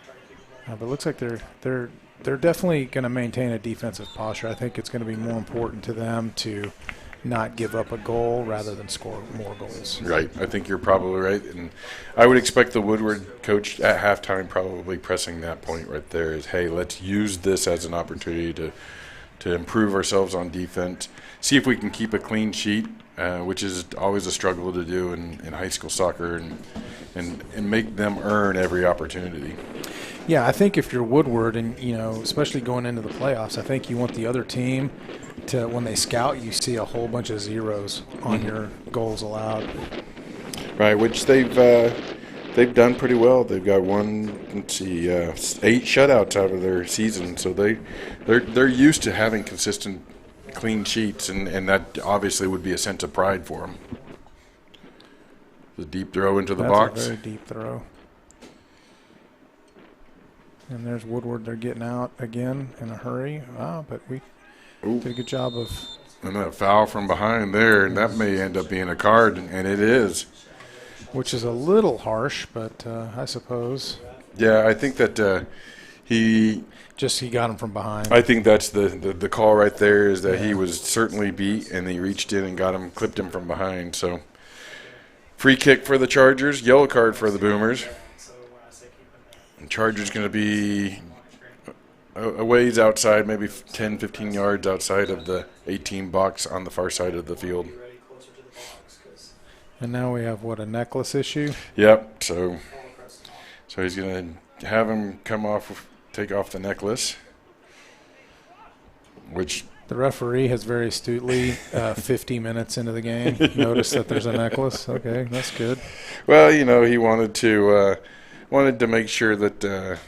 Speaker 2: But it looks like they're definitely going to maintain a defensive posture. I think it's going to be more important to them to not give up a goal rather than score more goals.
Speaker 1: Right. I think you're probably right. And I would expect the Woodward coach at halftime probably pressing that point right there is, hey, let's use this as an opportunity to improve ourselves on defense, see if we can keep a clean sheet, which is always a struggle to do in high school soccer, and make them earn every opportunity.
Speaker 2: Yeah, I think if you're Woodward and, especially going into the playoffs, I think you want the other team to, when they scout, you see a whole bunch of zeros on your goals allowed.
Speaker 1: Right, which they've done pretty well. They've got 8 shutouts out of their season, so they're used to having consistent clean sheets, and that obviously would be a sense of pride for them. The deep throw into the box.
Speaker 2: That's a very deep throw. And there's Woodward. They're getting out again in a hurry. But we did a good job of.
Speaker 1: And that foul from behind there, and that may end up being a card, and it is.
Speaker 2: Which is a little harsh, but I suppose.
Speaker 1: Yeah, I think that,
Speaker 2: He got him from behind.
Speaker 1: I think that's the call right there, is that he was certainly beat, and he reached in and got him, clipped him from behind. So free kick for the Chargers, yellow card for the Boomers. And Chargers going to be a ways outside, maybe 10, 15 yards outside of the 18 box on the far side of the field.
Speaker 2: And now we have, a necklace issue?
Speaker 1: Yep, so he's going to have him take off the necklace, which
Speaker 2: the referee has very astutely, 50 minutes into the game, noticed that there's a necklace. Okay, that's good.
Speaker 1: Well, he wanted to make sure that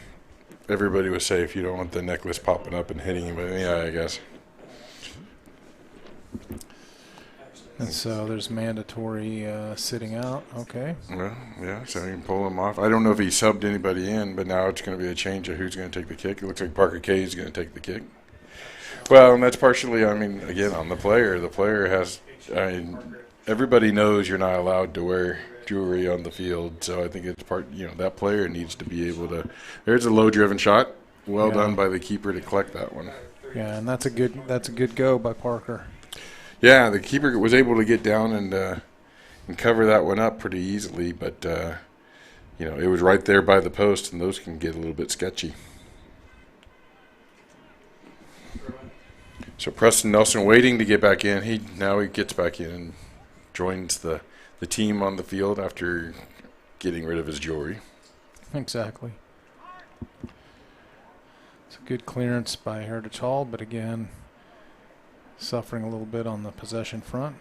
Speaker 1: everybody was safe. You don't want the necklace popping up and hitting him, but yeah, I guess.
Speaker 2: And so there's mandatory sitting out. Okay.
Speaker 1: Well, yeah, so you can pull him off. I don't know if he subbed anybody in, but now it's going to be a change of who's going to take the kick. It looks like Parker Kay is going to take the kick. Well, and that's partially, again, on the player. The player has, everybody knows you're not allowed to wear jewelry on the field, so I think it's that player needs to be able to. There's a low-driven shot. Well done by the keeper to collect that one.
Speaker 2: Yeah, and that's a good go by Parker.
Speaker 1: Yeah, the keeper was able to get down and cover that one up pretty easily, but it was right there by the post, and those can get a little bit sketchy. So Preston Nelson waiting to get back in. Now he gets back in and joins the team on the field after getting rid of his jewelry.
Speaker 2: Exactly. It's a good clearance by Heritage Hall, but again, suffering a little bit on the possession front.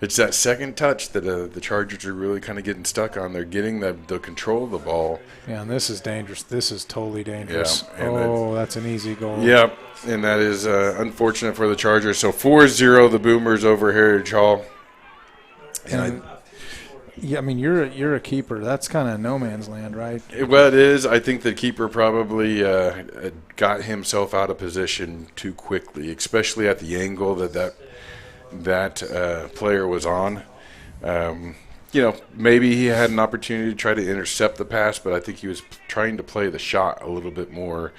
Speaker 1: It's that second touch that the Chargers are really kind of getting stuck on. They're getting the control of the ball.
Speaker 2: Yeah, and this is dangerous. This is totally dangerous.
Speaker 1: Yeah,
Speaker 2: that's an easy goal.
Speaker 1: Yep, and that is unfortunate for the Chargers. So 4-0 the Boomers over Heritage Hall.
Speaker 2: And you're a keeper. That's kind of no man's land, right?
Speaker 1: Well, it is. I think the keeper probably got himself out of position too quickly, especially at the angle that player was on. Maybe he had an opportunity to try to intercept the pass, but I think he was trying to play the shot a little bit more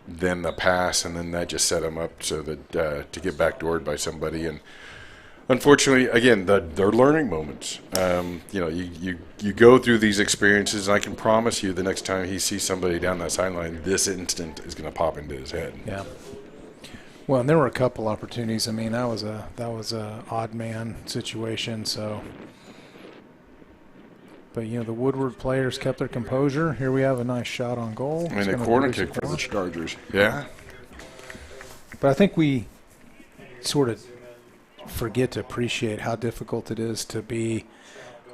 Speaker 1: than the pass, and then that just set him up so that to get backdoored by somebody. And unfortunately, again, they're learning moments. You go through these experiences, and I can promise you the next time he sees somebody down that sideline, this instant is going to pop into his head.
Speaker 2: Yeah. Well, and there were a couple opportunities. That was a odd man situation. So, but the Woodward players kept their composure. Here we have a nice shot on goal.
Speaker 1: And a corner kick for the Chargers. Yeah.
Speaker 2: But I think we sort of forget to appreciate how difficult it is to be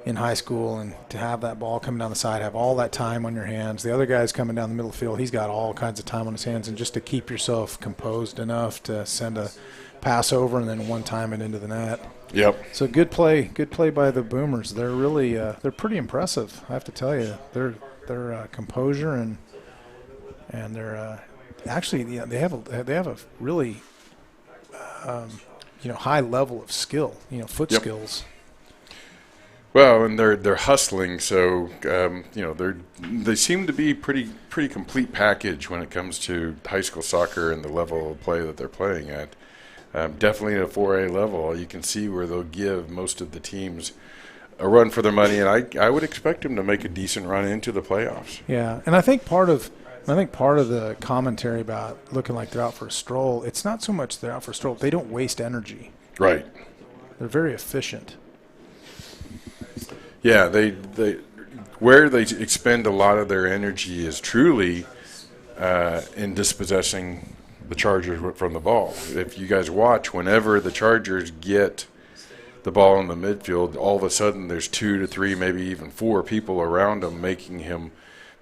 Speaker 2: in high school and to have that ball coming down the side, have all that time on your hands. The other guy's coming down the middle of the field. He's got all kinds of time on his hands, and just to keep yourself composed enough to send a pass over and then one time it into the net.
Speaker 1: Yep.
Speaker 2: So good play by the Boomers. They're really they're pretty impressive, I have to tell you. Their composure and they're actually they have a really high level of skill, foot skills.
Speaker 1: Well, and they're hustling, so they seem to be pretty complete package when it comes to high school soccer and the level of play that they're playing at. Definitely at a 4A level, you can see where they'll give most of the teams a run for their money, and I would expect them to make a decent run into the playoffs.
Speaker 2: Yeah, and I think part of the commentary about looking like they're out for a stroll, it's not so much they're out for a stroll. They don't waste energy.
Speaker 1: Right.
Speaker 2: They're very efficient.
Speaker 1: Yeah, they where they expend a lot of their energy is truly in dispossessing the Chargers from the ball. If you guys watch, whenever the Chargers get the ball in the midfield, all of a sudden there's 2 to 3, maybe even 4 people around him making him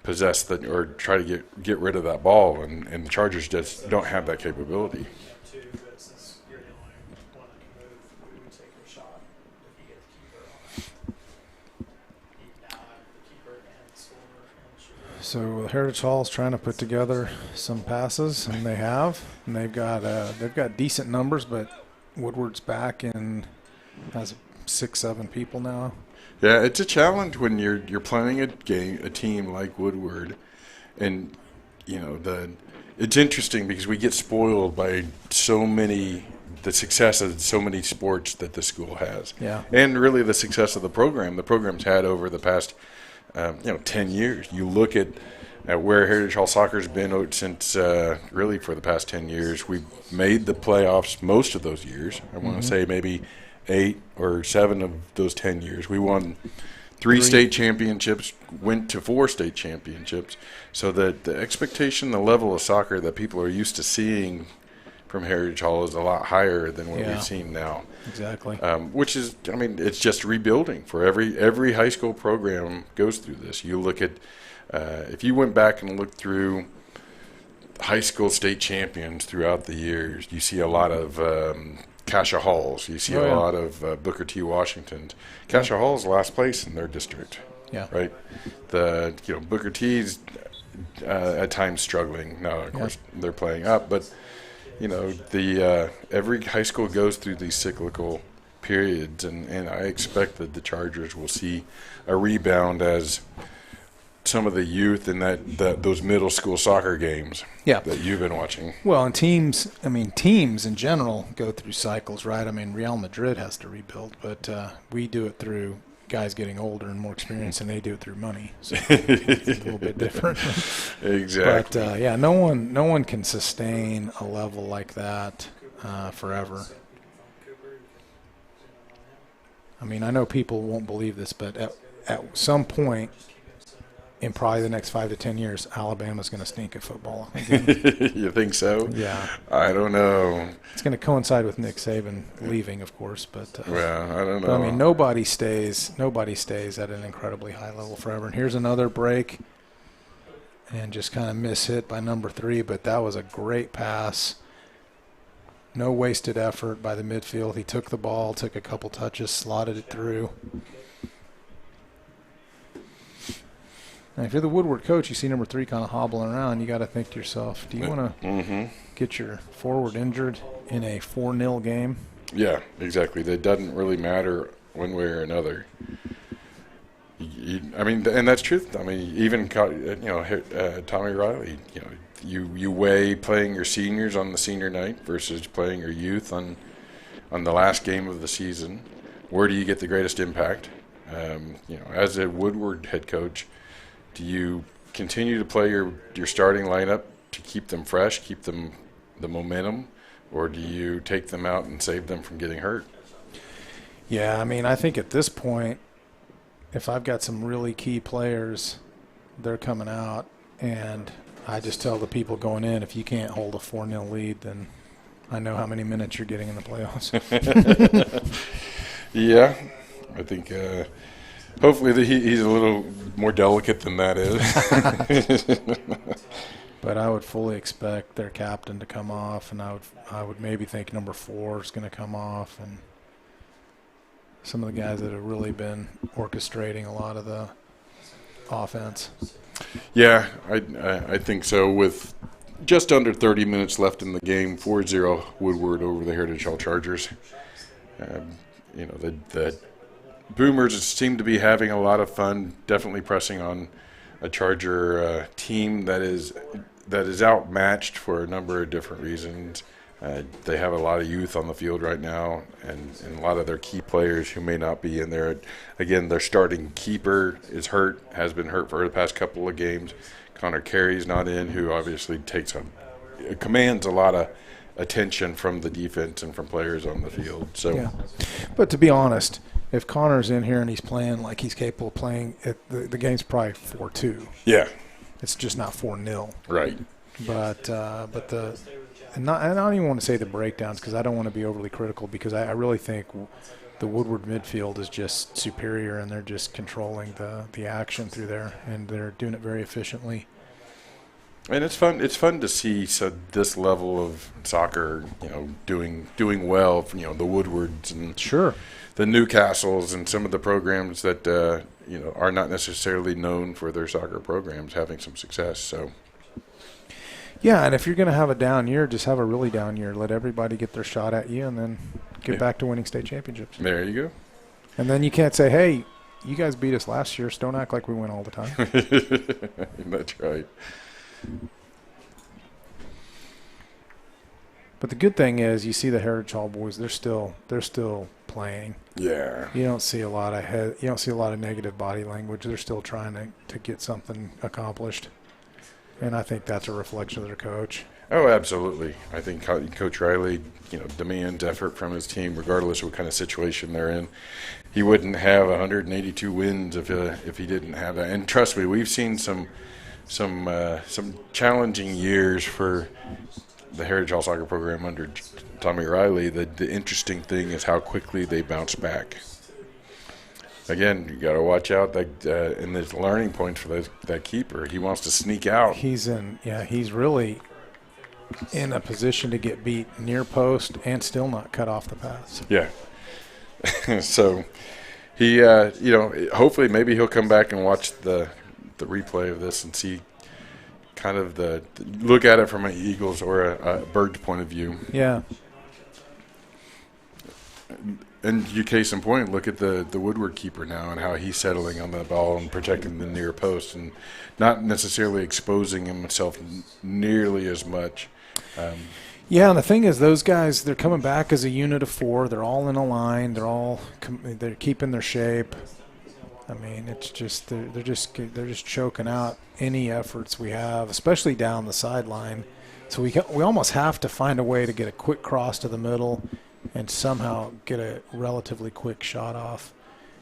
Speaker 1: possess or try to get rid of that ball, and the Chargers just don't have that capability.
Speaker 2: So Heritage Hall is trying to put together some passes, and they have. And they've got decent numbers, but Woodward's back and has 6-7 people now.
Speaker 1: Yeah, it's a challenge when you're playing a team like Woodward, And it's interesting because we get spoiled by the success of so many sports that the school has.
Speaker 2: Yeah.
Speaker 1: And really the success of the program's had over the past 10 years. You look at where Heritage Hall Soccer's been since really for the past 10 years. We've made the playoffs most of those years. I want to say maybe 8 or 7 of those 10 years. We won 3 state championships, went to 4 state championships. So that the expectation, the level of soccer that people are used to seeing from Heritage Hall is a lot higher than what we've seen now.
Speaker 2: Exactly.
Speaker 1: Which is, it's just rebuilding for every high school program goes through this. You look at, if you went back and looked through high school state champions throughout the years, you see a lot of Cassia Halls. You see a lot of Booker T. Washingtons. Cassia Hall's last place in their district.
Speaker 2: Yeah.
Speaker 1: Right. Booker T's at times struggling. Now, of course, they're playing up, but every high school goes through these cyclical periods, and I expect that the Chargers will see a rebound as some of the youth in those middle school soccer games that you've been watching.
Speaker 2: Well, and teams in general go through cycles, right? Real Madrid has to rebuild, but we do it through guys getting older and more experienced, and they do it through money. So it's a little bit different.
Speaker 1: Exactly.
Speaker 2: But no one can sustain a level like that forever. I know people won't believe this, but at some point in probably the next 5 to 10 years, Alabama's going to stink at football again.
Speaker 1: You think so?
Speaker 2: Yeah.
Speaker 1: I don't know.
Speaker 2: It's going to coincide with Nick Saban leaving, of course, but
Speaker 1: I don't know.
Speaker 2: But, nobody stays at an incredibly high level forever. And here's another break, and just kind of miss-hit by number 3, but that was a great pass. No wasted effort by the midfield. He took the ball, took a couple touches, slotted it through. And if you're the Woodward coach, you see number 3 kind of hobbling around, you got to think to yourself, do you want to get your forward injured in a 4-0 game?
Speaker 1: Yeah, exactly. That doesn't really matter one way or another. And that's truth. Even Tommy Riley, you weigh playing your seniors on the senior night versus playing your youth on the last game of the season. Where do you get the greatest impact? As a Woodward head coach, do you continue to play your starting lineup to keep them fresh, keep them the momentum, or do you take them out and save them from getting hurt?
Speaker 2: Yeah, I think at this point, if I've got some really key players, they're coming out, and I just tell the people going in, if you can't hold a 4-0 lead, then I know how many minutes you're getting in the playoffs.
Speaker 1: Yeah, I think hopefully he's a little more delicate than that is.
Speaker 2: But I would fully expect their captain to come off, and I would maybe think number 4 is going to come off, and some of the guys that have really been orchestrating a lot of the offense.
Speaker 1: Yeah, I think so. With just under 30 minutes left in the game, 4-0 Woodward over the Heritage Hall Chargers. The Boomers seem to be having a lot of fun, definitely pressing on a Charger team that is outmatched for a number of different reasons. They have a lot of youth on the field right now, and a lot of their key players who may not be in there. Again, their starting keeper is hurt, has been hurt for the past couple of games. Connor Carey's not in, who obviously commands a lot of attention from the defense and from players on the field. So,
Speaker 2: yeah. But to be honest, if Connor's in here and he's playing like he's capable of playing, the game's probably 4-2.
Speaker 1: Yeah,
Speaker 2: it's just not 4-0.
Speaker 1: Right.
Speaker 2: But and I don't even want to say the breakdowns because I don't want to be overly critical, because I really think the Woodward midfield is just superior, and they're just controlling the action through there, and they're doing it very efficiently.
Speaker 1: And it's fun. It's fun to see this level of soccer, doing well. The Woodwards and
Speaker 2: sure,
Speaker 1: the Newcastles and some of the programs that are not necessarily known for their soccer programs having some success. So.
Speaker 2: Yeah, and if you're going to have a down year, just have a really down year. Let everybody get their shot at you, and then get back to winning state championships.
Speaker 1: There you go.
Speaker 2: And then you can't say, hey, you guys beat us last year, so don't act like we win all the time.
Speaker 1: That's right.
Speaker 2: But the good thing is, you see the Heritage Hall boys; they're still playing.
Speaker 1: Yeah.
Speaker 2: You don't see a lot of negative body language. They're still trying to get something accomplished, and I think that's a reflection of their coach.
Speaker 1: Oh, absolutely. I think Coach Riley, demands effort from his team, regardless of what kind of situation they're in. He wouldn't have 182 wins if he didn't have that. And trust me, we've seen some challenging years for the Heritage Hall soccer program under Tommy Riley. The interesting thing is how quickly they bounce back. Again, you got to watch out that in this learning points for that keeper. He wants to sneak out.
Speaker 2: He's really in a position to get beat near post and still not cut off the pass.
Speaker 1: Yeah. So he, hopefully maybe he'll come back and watch the replay of this and see kind of look at it from an Eagles or a Birds point of view.
Speaker 2: Yeah.
Speaker 1: And you case in point, look at the Woodward keeper now and how he's settling on the ball and protecting the near post and not necessarily exposing himself nearly as much.
Speaker 2: Yeah, and the thing is, those guys, they're coming back as a unit of 4. They're all in a line. They're keeping their shape. I mean, it's just they're just choking out any efforts we have, especially down the sideline. So we almost have to find a way to get a quick cross to the middle and somehow get a relatively quick shot off.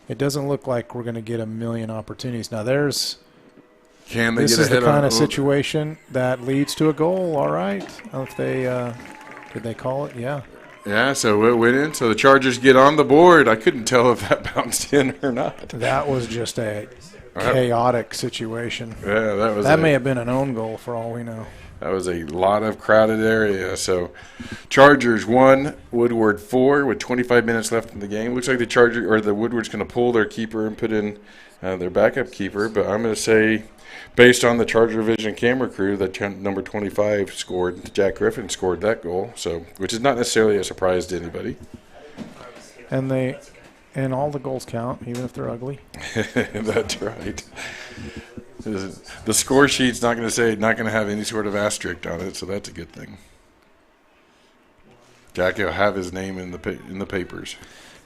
Speaker 2: It doesn't look like we're going to get a million opportunities. Now this is the kind of situation that leads to a goal, all right? If they did they call it? Yeah.
Speaker 1: Yeah, so it went in. So the Chargers get on the board. I couldn't tell if that bounced in or not.
Speaker 2: That was just a chaotic situation.
Speaker 1: Yeah,
Speaker 2: that may have been an own goal for all we know.
Speaker 1: That was a lot of crowded area. So Chargers 1, Woodward 4 with 25 minutes left in the game. Looks like the Woodward's going to pull their keeper and put in their backup keeper. But I'm going to say, based on the Charger Vision camera crew, that number 25 scored. Jack Griffin scored that goal, which is not necessarily a surprise to anybody.
Speaker 2: And all the goals count, even if they're ugly.
Speaker 1: That's right. The score sheet's not going to have any sort of asterisk on it, so that's a good thing. Jackie will have his name in the papers.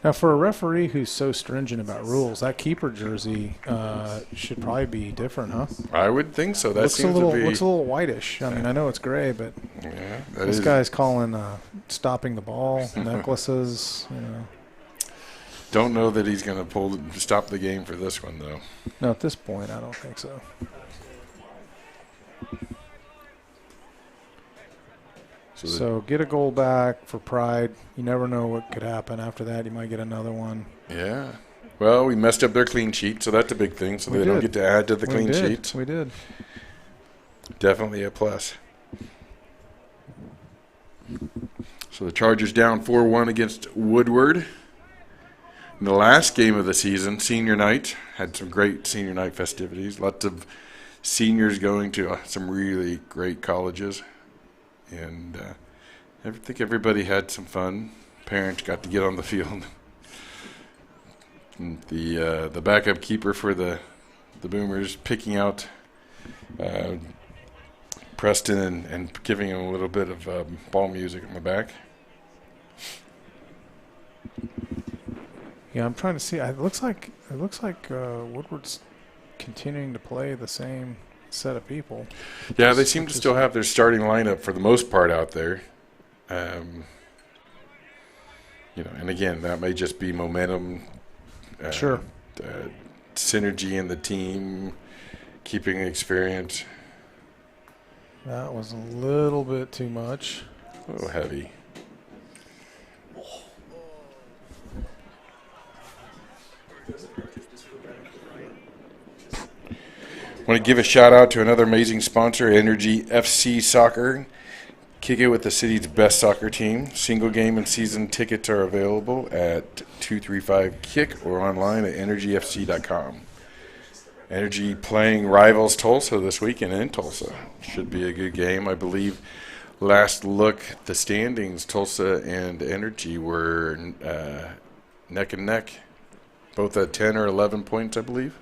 Speaker 2: Now, for a referee who's so stringent about rules, that keeper jersey should probably be different, huh?
Speaker 1: I would think so.
Speaker 2: Looks a little whitish. I mean, I know it's gray, but this guy's calling stopping the ball, necklaces.
Speaker 1: Don't know that he's going to stop the game for this one, though.
Speaker 2: No, at this point, I don't think so. So get a goal back for Pride. You never know what could happen after that. You might get another one.
Speaker 1: Yeah. Well, we messed up their clean sheet, so that's a big thing. So they don't get to add to the clean sheet.
Speaker 2: We did.
Speaker 1: Definitely a plus. So the Chargers down 4-1 against Woodward. In the last game of the season, senior night, had some great senior night festivities. Lots of seniors going to some really great colleges. And I think everybody had some fun. Parents got to get on the field. And the backup keeper for the Boomers picking out Preston and giving him a little bit of ball music on the back.
Speaker 2: Yeah, I'm trying to see. It looks like Woodward's continuing to play the same set of people.
Speaker 1: Yeah, they seem to still have their starting lineup for the most part out there. And again, that may just be momentum.
Speaker 2: Sure.
Speaker 1: Synergy in the team, keeping experience.
Speaker 2: That was a little bit too much.
Speaker 1: A little heavy. I want to give a shout out to another amazing sponsor, Energy FC Soccer. Kick it with the city's best soccer team. Single game and season tickets are available at 235-KICK or online at energyfc.com. Energy playing rivals Tulsa this weekend in Tulsa. Should be a good game. I believe last look at the standings, Tulsa and Energy were neck and neck, both at 10 or 11 points, I believe.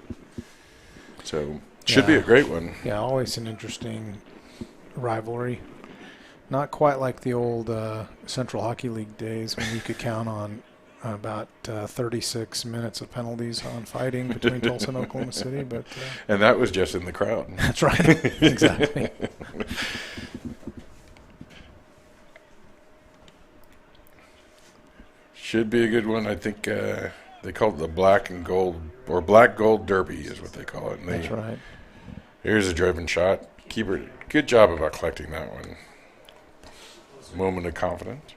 Speaker 1: So should be a great one.
Speaker 2: Yeah, always an interesting rivalry. Not quite like the old Central Hockey League days when you could count on about 36 minutes of penalties on fighting between Tulsa and Oklahoma City. But
Speaker 1: and that was just in the crowd.
Speaker 2: That's right. Exactly.
Speaker 1: Should be a good one. I think they call it the black and gold, or black gold derby is what they call it. And
Speaker 2: That's right.
Speaker 1: Here's a driven shot. Keeper, good job about collecting that one. Moment of confidence.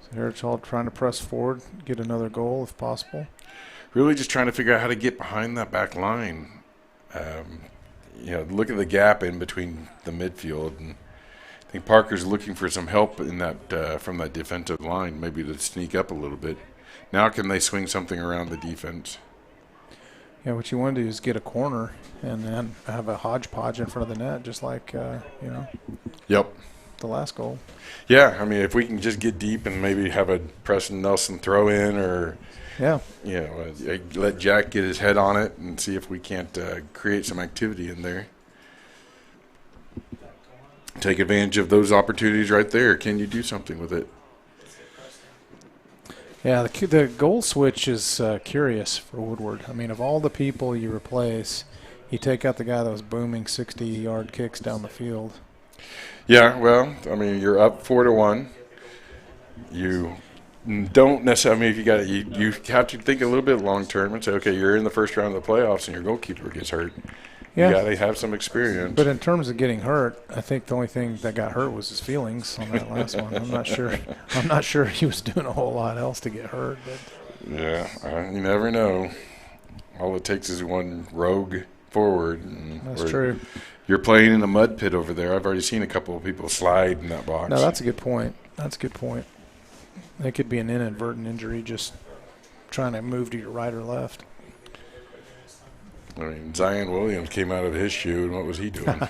Speaker 2: So Heritage Hall trying to press forward, get another goal if possible.
Speaker 1: Really just trying to figure out how to get behind that back line. Look at the gap in between the midfield, and I think Parker's looking for some help in that from that defensive line, maybe to sneak up a little bit. Now can they swing something around the defense?
Speaker 2: Yeah, what you want to do is get a corner and then have a hodgepodge in front of the net, just like,
Speaker 1: Yep.
Speaker 2: the last goal.
Speaker 1: Yeah, I mean, if we can just get deep and maybe have a Preston Nelson throw in, or
Speaker 2: Yeah.
Speaker 1: let Jack get his head on it and see if we can't create some activity in there. Take advantage of those opportunities right there. Can you do something with it?
Speaker 2: Yeah, the goal switch is curious for Woodward. I mean, of all the people you replace, you take out the guy that was booming 60-yard kicks down the field.
Speaker 1: Yeah, well, I mean, you're up 4-1. You don't necessarily. I mean, you have to think a little bit long term and say, okay, you're in the first round of the playoffs and your goalkeeper gets hurt.
Speaker 2: Yeah.
Speaker 1: You got to have some experience.
Speaker 2: But in terms of getting hurt, I think the only thing that got hurt was his feelings on that last one. I'm not sure he was doing a whole lot else to get hurt. But
Speaker 1: Yeah, you never know. All it takes is one rogue forward.
Speaker 2: That's true.
Speaker 1: You're playing in a mud pit over there. I've already seen a couple of people slide in that box.
Speaker 2: No, that's a good point. It could be an inadvertent injury, just trying to move to your right or left.
Speaker 1: I mean, Zion Williams came out of his shoe, and what was he doing?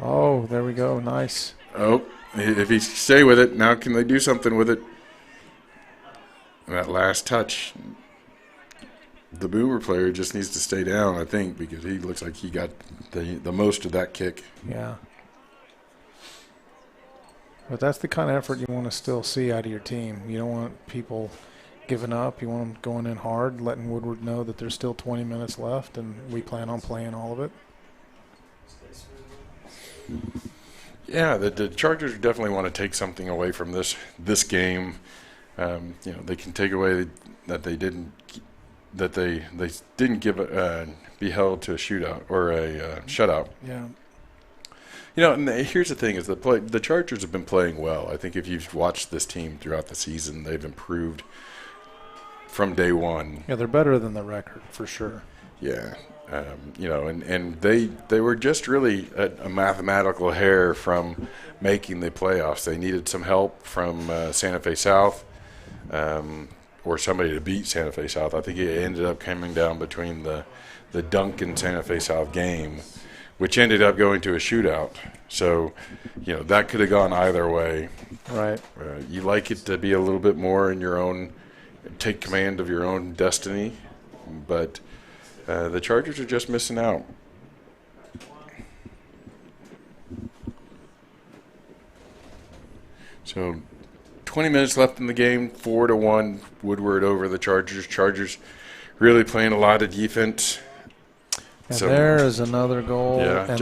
Speaker 2: Oh, there we go. Nice.
Speaker 1: Oh, if he stay with it, now can they do something with it? That last touch, the Boomer player just needs to stay down, I think, because he looks like he got the most of that kick.
Speaker 2: Yeah. But that's the kind of effort you want to still see out of your team. You don't want people giving up. You want them going in hard, letting Woodward know that there's still 20 minutes left, and we plan on playing all of it.
Speaker 1: Yeah, the Chargers definitely want to take something away from this game. They can take away that they didn't be held to a shootout or a shutout.
Speaker 2: Yeah.
Speaker 1: And here's the thing: is the Chargers have been playing well. I think if you've watched this team throughout the season, they've improved from day one.
Speaker 2: Yeah, they're better than the record for sure.
Speaker 1: Yeah, and they were just really a mathematical hair from making the playoffs. They needed some help from Santa Fe South, or somebody to beat Santa Fe South. I think it ended up coming down between the Duncan Santa Fe South game, which ended up going to a shootout. So, that could have gone either way.
Speaker 2: Right.
Speaker 1: You like it to be a little bit more in your own, take command of your own destiny, but the Chargers are just missing out. So, 20 minutes left in the game, 4-1, Woodward over the Chargers. Chargers really playing a lot of defense.
Speaker 2: And there is another goal,
Speaker 1: yeah,
Speaker 2: and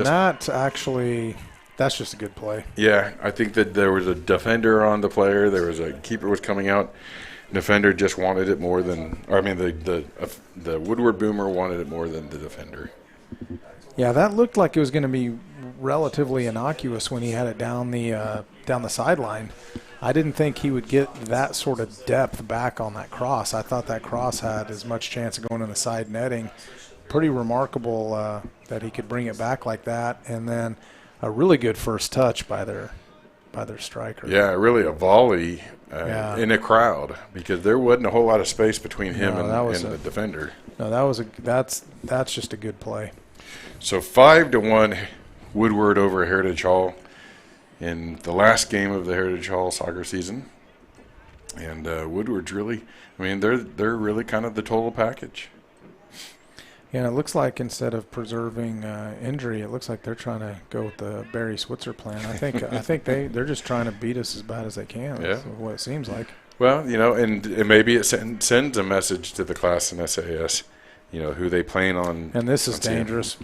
Speaker 2: that's just a good play.
Speaker 1: Yeah, I think that there was a defender on the player. There was a keeper was coming out. Defender just wanted it more than, the Woodward Boomer wanted it more than the defender.
Speaker 2: Yeah, that looked like it was going to be relatively innocuous when he had it down the sideline. I didn't think he would get that sort of depth back on that cross. I thought that cross had as much chance of going in the side netting. Pretty remarkable that he could bring it back like that, and then a really good first touch by their striker.
Speaker 1: Yeah, really a volley in a crowd, because there wasn't a whole lot of space between him and the defender.
Speaker 2: No, that's just a good play.
Speaker 1: So 5-1 Woodward over Heritage Hall. in the last game of the Heritage Hall soccer season. And Woodward's really, I mean, they're really kind of the total package.
Speaker 2: Yeah, and it looks like instead of preserving injury, it looks like they're trying to go with the Barry Switzer plan. I think they're just trying to beat us as bad as they can.
Speaker 1: Yeah.
Speaker 2: That's what it seems like.
Speaker 1: Well, and maybe it sends a message to the class in SAS, who they plan on.
Speaker 2: And this is
Speaker 1: on seeing.
Speaker 2: dangerous.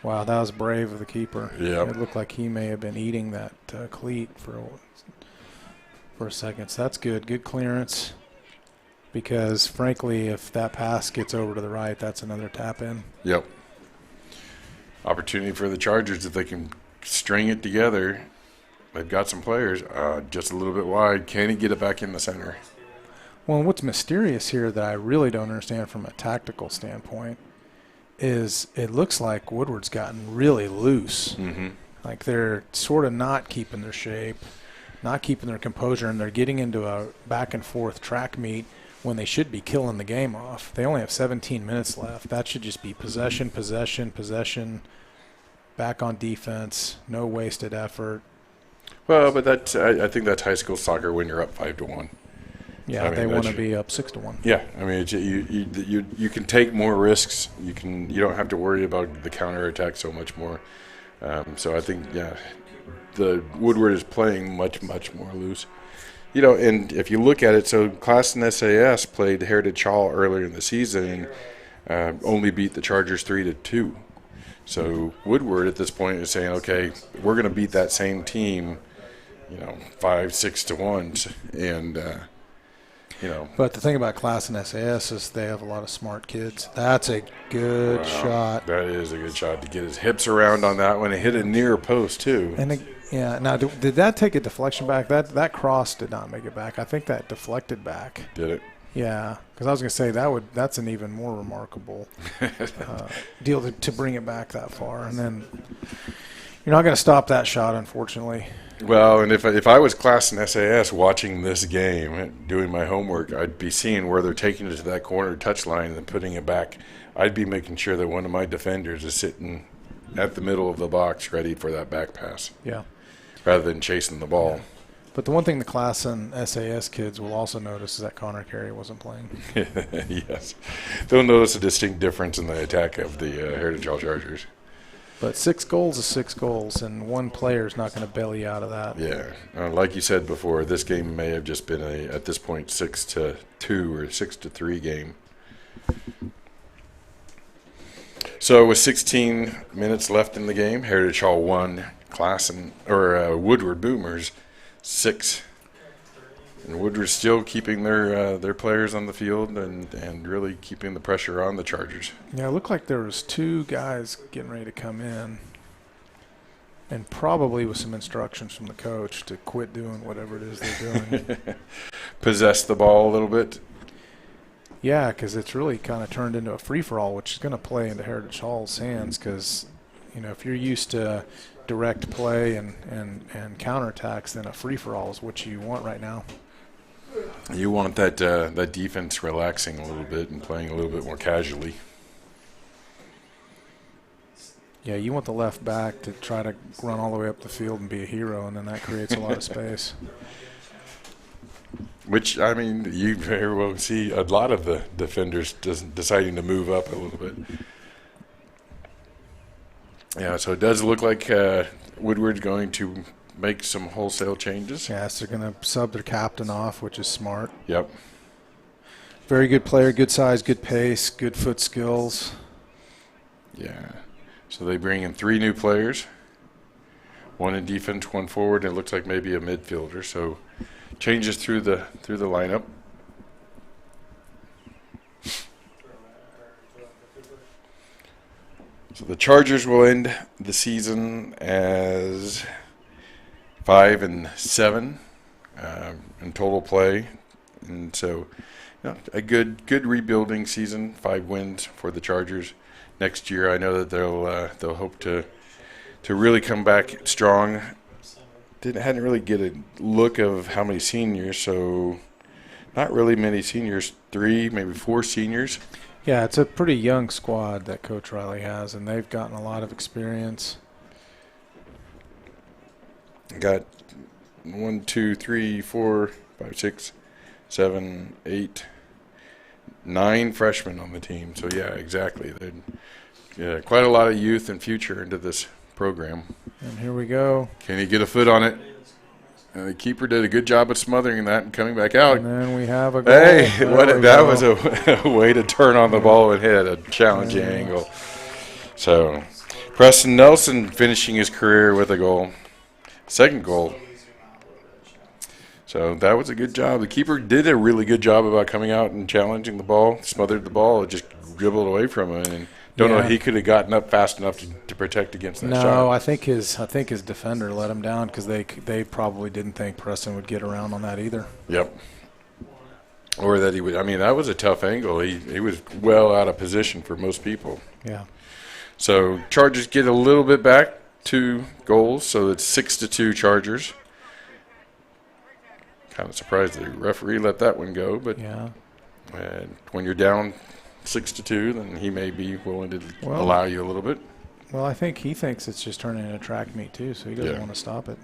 Speaker 2: Wow, that was brave of the keeper.
Speaker 1: Yeah.
Speaker 2: It looked like he may have been eating that cleat for a second. So that's good. Good clearance. Because, frankly, if that pass gets over to the right, that's another tap in.
Speaker 1: Yep. Opportunity for the Chargers if they can string it together. They've got some players just a little bit wide. Can he get it back in the center?
Speaker 2: Well, and what's mysterious here that I really don't understand from a tactical standpoint is it looks like Woodward's gotten really loose.
Speaker 1: Mm-hmm.
Speaker 2: Like they're sort of not keeping their shape, not keeping their composure, and they're getting into a back-and-forth track meet when they should be killing the game off. They only have 17 minutes left. That should just be possession, back on defense, no wasted effort.
Speaker 1: Well, but I think that's high school soccer when you're up 5-1.
Speaker 2: Yeah,
Speaker 1: I mean,
Speaker 2: they want to be up 6-1.
Speaker 1: Yeah, I mean you can take more risks. You don't have to worry about the counterattack so much more. So I think the Woodward is playing much more loose. And if you look at it, so Class and SAS played Heritage Hall earlier in the season and only beat the Chargers 3-2. So Woodward at this point is saying, okay, we're going to beat that same team, 5-6-1, and
Speaker 2: But the thing about Class and SAS is they have a lot of smart kids. That's a good shot.
Speaker 1: That is a good shot to get his hips around on that one and hit a near post too.
Speaker 2: And now did that take a deflection back? That cross did not make it back. I think that deflected back.
Speaker 1: Did it?
Speaker 2: Yeah, because I was going to say that's an even more remarkable deal to bring it back that far. And then you're not going to stop that shot, unfortunately.
Speaker 1: Well, and if I was Class and SAS watching this game, doing my homework, I'd be seeing where they're taking it to that corner touch line and putting it back. I'd be making sure that one of my defenders is sitting at the middle of the box ready for that back pass.
Speaker 2: Yeah.
Speaker 1: Rather than chasing the ball.
Speaker 2: Yeah. But the one thing the Class and SAS kids will also notice is that Connor Carey wasn't playing.
Speaker 1: Yes. They'll notice a distinct difference in the attack of the Heritage Hall Chargers.
Speaker 2: But 6 goals is 6 goals, and one player is not going to bail you out of that.
Speaker 1: Yeah. Like you said before, this game may have just been at this point, 6-2 or 6-3 game. So with 16 minutes left in the game, Heritage Hall 1, Woodward Boomers 6. And Woodward's still keeping their players on the field and really keeping the pressure on the Chargers.
Speaker 2: Yeah, it looked like there was 2 guys getting ready to come in, and probably with some instructions from the coach to quit doing whatever it is they're doing.
Speaker 1: Possess the ball a little bit.
Speaker 2: Yeah, because it's really kind of turned into a free-for-all, which is going to play into Heritage Hall's hands because, if you're used to direct play and counterattacks, then a free-for-all is what you want right now.
Speaker 1: You want that defense relaxing a little bit and playing a little bit more casually.
Speaker 2: Yeah, you want the left back to try to run all the way up the field and be a hero, and then that creates a lot of space.
Speaker 1: Which, I mean, you very well see a lot of the defenders deciding to move up a little bit. Yeah, so it does look like Woodward's going to make some wholesale changes.
Speaker 2: Yes, they're going to sub their captain off, which is smart.
Speaker 1: Yep.
Speaker 2: Very good player, good size, good pace, good foot skills.
Speaker 1: Yeah. So they bring in 3 new players, 1 in defense, 1 forward, and it looks like maybe a midfielder. So changes through the lineup. So the Chargers will end the season as 5-7 in total play, and so a good rebuilding season. 5 wins for the Chargers. Next year, I know that they'll hope to really come back strong. Hadn't really get a look of how many seniors, so not really many seniors. 3, maybe 4 seniors.
Speaker 2: Yeah, it's a pretty young squad that Coach Riley has, and they've gotten a lot of experience.
Speaker 1: Got 1, 2, 3, 4, 5, 6, 7, 8, 9 freshmen on the team. So yeah, exactly. Yeah, quite a lot of youth and future into this program.
Speaker 2: And here we go.
Speaker 1: Can he get a foot on it? The keeper did a good job of smothering that and coming back out.
Speaker 2: And then we have a goal.
Speaker 1: Hey, that was a way to turn on the ball and hit a challenging angle. So Preston Nelson finishing his career with a goal. Second goal. So that was a good job. The keeper did a really good job about coming out and challenging the ball, smothered the ball, it just dribbled away from him. And don't know if he could have gotten up fast enough to protect against that shot.
Speaker 2: No, I think his defender let him down because they probably didn't think Preston would get around on that either.
Speaker 1: Yep. Or that he would. I mean, that was a tough angle. He was well out of position for most people.
Speaker 2: Yeah.
Speaker 1: So Chargers get a little bit back, 2 goals, so it's 6-2 Chargers. Kind of surprised the referee let that one go, but
Speaker 2: yeah.
Speaker 1: And when you're down 6-2, then he may be willing to allow you a little bit.
Speaker 2: Well, I think he thinks it's just turning into track meet too, so he doesn't want to stop it.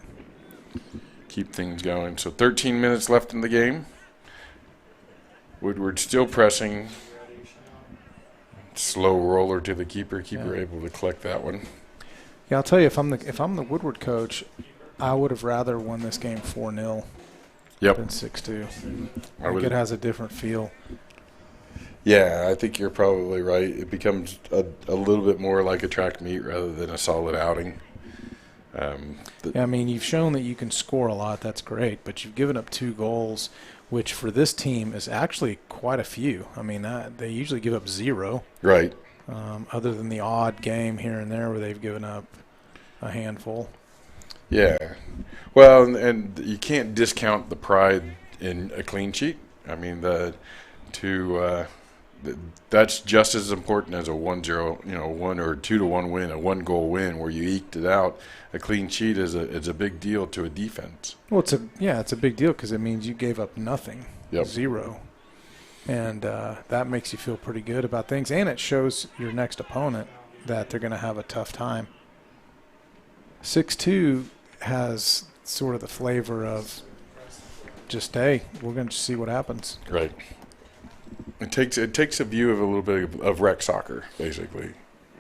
Speaker 1: Keep things going. So 13 minutes left in the game. Woodward still pressing. Slow roller to the keeper. Keeper able to collect that one.
Speaker 2: Yeah, I'll tell you, if I'm the Woodward coach, I would have rather won this game 4-0 than 6-2. I think it has a different feel.
Speaker 1: Yeah, I think you're probably right. It becomes a little bit more like a track meet rather than a solid outing.
Speaker 2: I mean, you've shown that you can score a lot. That's great. But you've given up 2 goals, which for this team is actually quite a few. I mean, they usually give up 0.
Speaker 1: Right.
Speaker 2: Other than the odd game here and there where they've given up a handful.
Speaker 1: Yeah. Well, and you can't discount the pride in a clean sheet. I mean, that's just as important as a 1-0, 1 or 2-1 win, a 1-goal win where you eked it out. A clean sheet is a big deal to a defense.
Speaker 2: Well, it's a big deal because it means you gave up nothing, 0, and that makes you feel pretty good about things, and it shows your next opponent that they're going to have a tough time. 6-2 has sort of the flavor of just, hey, we're going to see what happens.
Speaker 1: Right. It takes a view of a little bit of rec soccer, basically.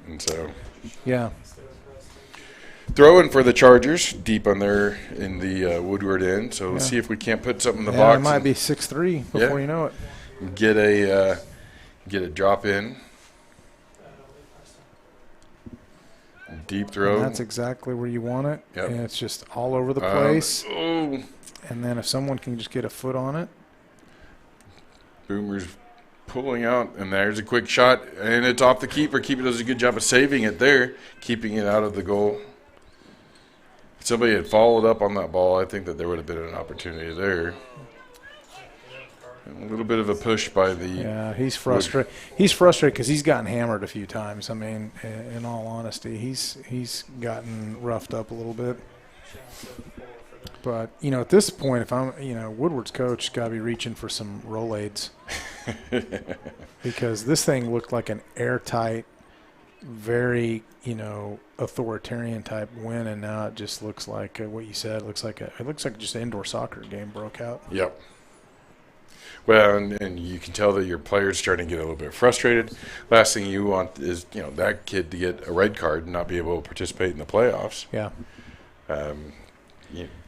Speaker 1: And so.
Speaker 2: Yeah.
Speaker 1: Throwing for the Chargers, deep on there in the Woodward end. So let's see if we can't put something in the box.
Speaker 2: It might be 6-3 before you know it.
Speaker 1: Get a drop in. Deep throw.
Speaker 2: And that's exactly where you want it.
Speaker 1: Yep.
Speaker 2: And it's just all over the place.
Speaker 1: And
Speaker 2: then if someone can just get a foot on it.
Speaker 1: Boomer's pulling out, and there's a quick shot, and it's off the keeper. Keeper does a good job of saving it there, keeping it out of the goal. If somebody had followed up on that ball, I think that there would have been an opportunity there. And a little bit of a push by the.
Speaker 2: Yeah, he's frustrated. He's frustrated because he's gotten hammered a few times. I mean, in all honesty, he's gotten roughed up a little bit. But, at this point, if I'm, Woodward's coach got to be reaching for some Rolaids because this thing looked like an airtight, very, authoritarian type win, and now it just looks like what you said. It looks like just an indoor soccer game broke out.
Speaker 1: Yep. Well, and you can tell that your player's starting to get a little bit frustrated. Last thing you want is, that kid to get a red card and not be able to participate in the playoffs.
Speaker 2: Yeah.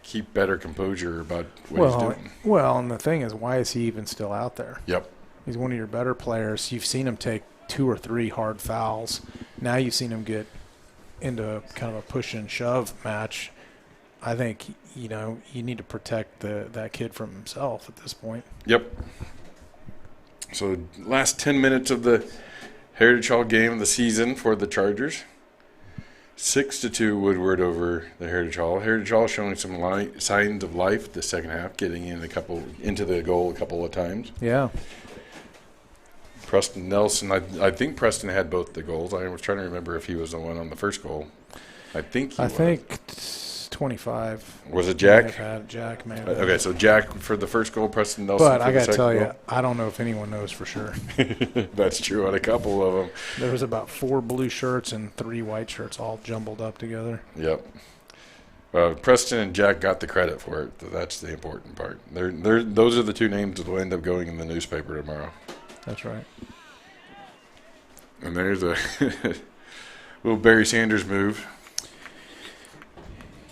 Speaker 1: Keep better composure about what he's doing.
Speaker 2: Well, and the thing is, why is he even still out there?
Speaker 1: Yep.
Speaker 2: He's one of your better players. You've seen him take 2 or 3 hard fouls. Now you've seen him get into kind of a push and shove match. I think, you need to protect that kid from himself at this point.
Speaker 1: Yep. So last 10 minutes of the Heritage Hall game of the season for the Chargers. 6-2 Woodward over the Heritage Hall. Heritage Hall showing some signs of life the second half, getting into the goal a couple of times.
Speaker 2: Yeah.
Speaker 1: Preston Nelson, I think Preston had both the goals. I was trying to remember if he was the one on the first goal. I think
Speaker 2: 25.
Speaker 1: Was it Jack?
Speaker 2: Jack, man.
Speaker 1: Okay, so Jack for the first goal, Preston Nelson
Speaker 2: but
Speaker 1: for
Speaker 2: I
Speaker 1: the
Speaker 2: got to
Speaker 1: second
Speaker 2: tell
Speaker 1: goal.
Speaker 2: you, I don't know if anyone knows for sure.
Speaker 1: That's true on a couple of them.
Speaker 2: There was about 4 blue shirts and 3 white shirts all jumbled up together.
Speaker 1: Yep. Preston and Jack got the credit for it. That's the important part. Those are the two names that will end up going in the newspaper tomorrow.
Speaker 2: That's right.
Speaker 1: And there's a little Barry Sanders move.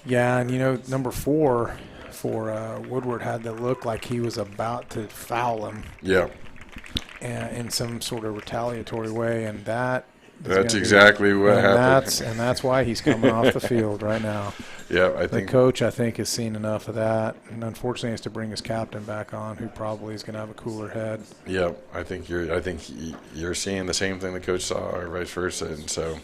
Speaker 2: Yeah, and number 4 for Woodward had to look like he was about to foul him.
Speaker 1: Yeah.
Speaker 2: In some sort of retaliatory way, and that's
Speaker 1: exactly what happened.
Speaker 2: And that's why he's coming off the field right now.
Speaker 1: Yeah,
Speaker 2: the coach, I think, has seen enough of that, and unfortunately has to bring his captain back on, who probably is going to have a cooler head.
Speaker 1: Yeah, I think you're seeing the same thing the coach saw, or vice versa, and so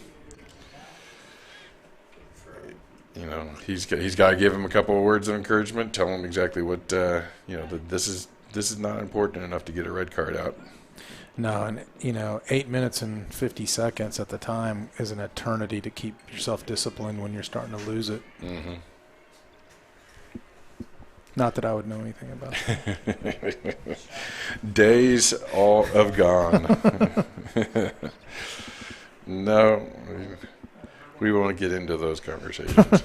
Speaker 1: he's got to give him a couple of words of encouragement, tell him exactly what that this is not important enough to get a red card out.
Speaker 2: No, and 8 minutes and 50 seconds at the time is an eternity to keep yourself disciplined when you're starting to lose it.
Speaker 1: Mm-hmm.
Speaker 2: Not that I would know anything about it.
Speaker 1: Days all have gone. No, we won't get into those conversations.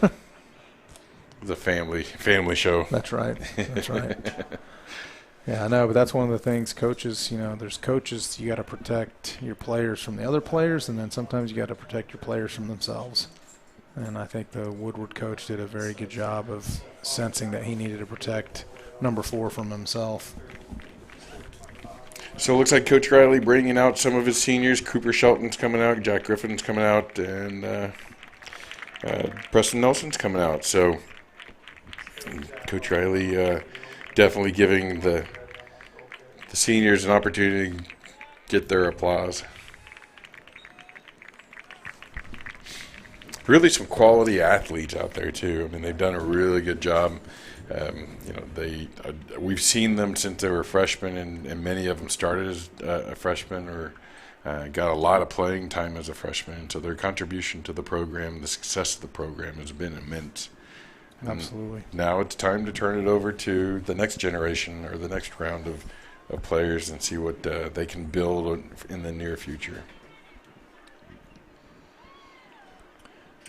Speaker 1: It's a family show.
Speaker 2: That's right. That's right. Yeah, I know, but that's one of the things coaches, there's coaches, you got to protect your players from the other players, and then sometimes you got to protect your players from themselves. And I think the Woodward coach did a very good job of sensing that he needed to protect number 4 from himself.
Speaker 1: So it looks like Coach Riley bringing out some of his seniors. Cooper Shelton's coming out, Jack Griffin's coming out, and Preston Nelson's coming out. So Coach Riley definitely giving the seniors an opportunity to get their applause. Really some quality athletes out there too. I mean, they've done a really good job. We've seen them since they were freshmen, and many of them started as a freshman or got a lot of playing time as a freshman. So their contribution to the program, the success of the program, has been immense.
Speaker 2: Absolutely.
Speaker 1: Now it's time to turn it over to the next generation or the next round of players and see what they can build in the near future.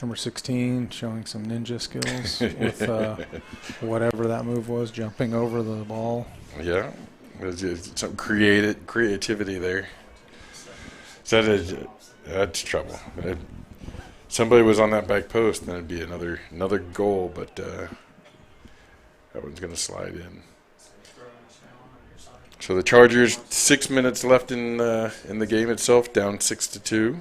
Speaker 2: Number 16 showing some ninja skills with whatever that move was, jumping over the ball.
Speaker 1: Yeah, there's some creativity there. So that's trouble. Somebody was on that back post, and it'd be another goal, but that one's going to slide in. So the Chargers, 6 minutes left in the game itself, down 6-2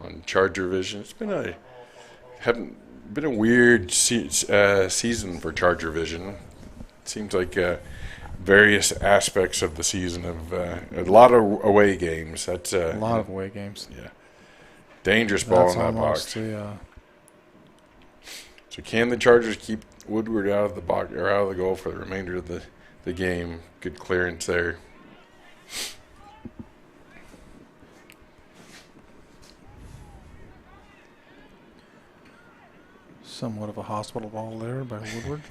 Speaker 1: on Charger Vision. It's been a weird season for Charger Vision. It seems like various aspects of the season of a lot of away games. That's
Speaker 2: a lot of away games.
Speaker 1: Yeah. Dangerous ball
Speaker 2: That's
Speaker 1: in that box. So can the Chargers keep Woodward out of the box or out of the goal for the remainder of the game? Good clearance there.
Speaker 2: Somewhat of a hospital ball there by Woodward.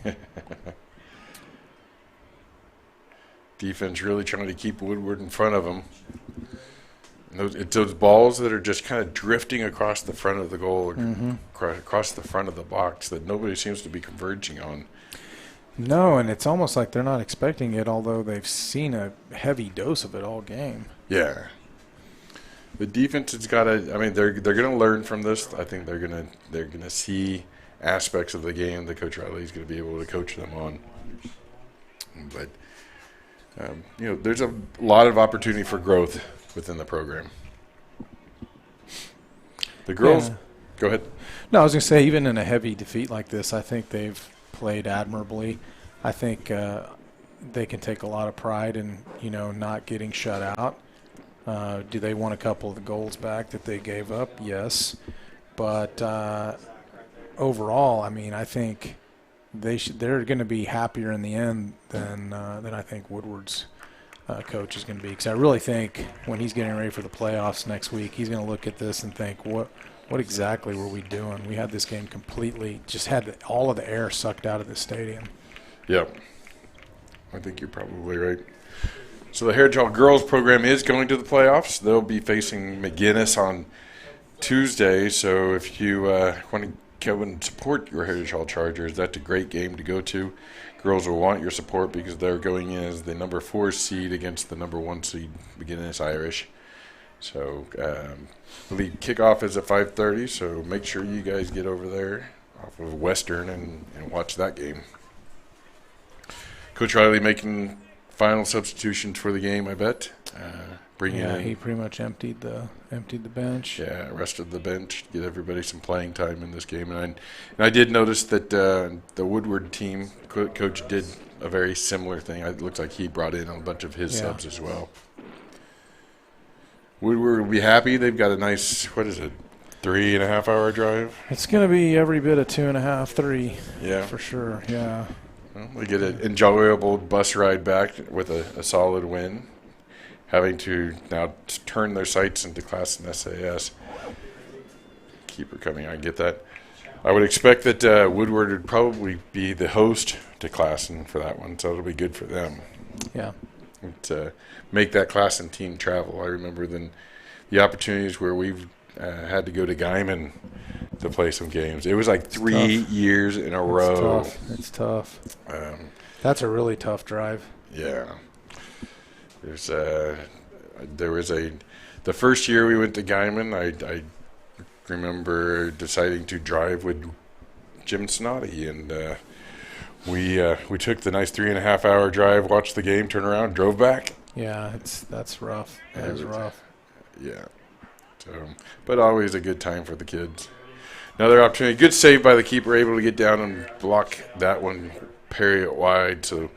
Speaker 1: Defense really trying to keep Woodward in front of him. It's those balls that are just kind of drifting across the front of the goal, or across the front of the box that nobody seems to be converging on.
Speaker 2: No, and it's almost like they're not expecting it, although they've seen a heavy dose of it all game.
Speaker 1: Yeah. The defense has got to. I mean, they're going to learn from this. I think they're going to see aspects of the game that Coach Riley is going to be able to coach them on. But there's a lot of opportunity for growth within the program. The girls, Go ahead.
Speaker 2: No, I was going to say, even in a heavy defeat like this, I think they've played admirably. I think they can take a lot of pride in, not getting shut out. Do they want a couple of the goals back that they gave up? Yes. But overall, I mean, I think they're going to be happier in the end than I think Woodward's coach is going to be. Because I really think when he's getting ready for the playoffs next week, he's going to look at this and think, what exactly were we doing? We had this game completely, just had all of the air sucked out of the stadium.
Speaker 1: Yep. I think you're probably right. So the Heritage Hall girls program is going to the playoffs. They'll be facing McGinnis on Tuesday. So if you want to go and support your Heritage Hall Chargers. That's a great game to go to. Girls will want your support because they're going in as the number 4 seed against the number 1 seed, Beginner's Irish. So I believe kickoff is at 5:30, so make sure you guys get over there off of Western and watch that game. Coach Riley making final substitutions for the game, I bet.
Speaker 2: He pretty much emptied the bench.
Speaker 1: Yeah, rested the bench, get everybody some playing time in this game. And I did notice that the Woodward team, coach did a very similar thing. It looks like he brought in a bunch of his subs as well. Woodward will be happy. They've got a nice, 3.5 hour drive?
Speaker 2: It's going to be every bit of 2.5, 3.
Speaker 1: Yeah.
Speaker 2: For sure, yeah.
Speaker 1: Well, we get an enjoyable bus ride back with a solid win. Having to now turn their sights into class and SAS. Keeper coming, I get that. I would expect that Woodward would probably be the host to Classen for that one, so it'll be good for them.
Speaker 2: Yeah.
Speaker 1: To make that class and team travel. I remember the opportunities where we've had to go to Guyman to play some games. It was like 3 years in a row.
Speaker 2: It's tough. That's a really tough drive.
Speaker 1: Yeah. The first year we went to Guyman, I remember deciding to drive with Jim Snoddy, and we took the nice 3.5 hour drive, watched the game, turned around, drove back.
Speaker 2: Yeah, that's rough. That is rough.
Speaker 1: Yeah. So, but always a good time for the kids. Another opportunity. Good save by the keeper, able to get down and block that one, parry it wide, so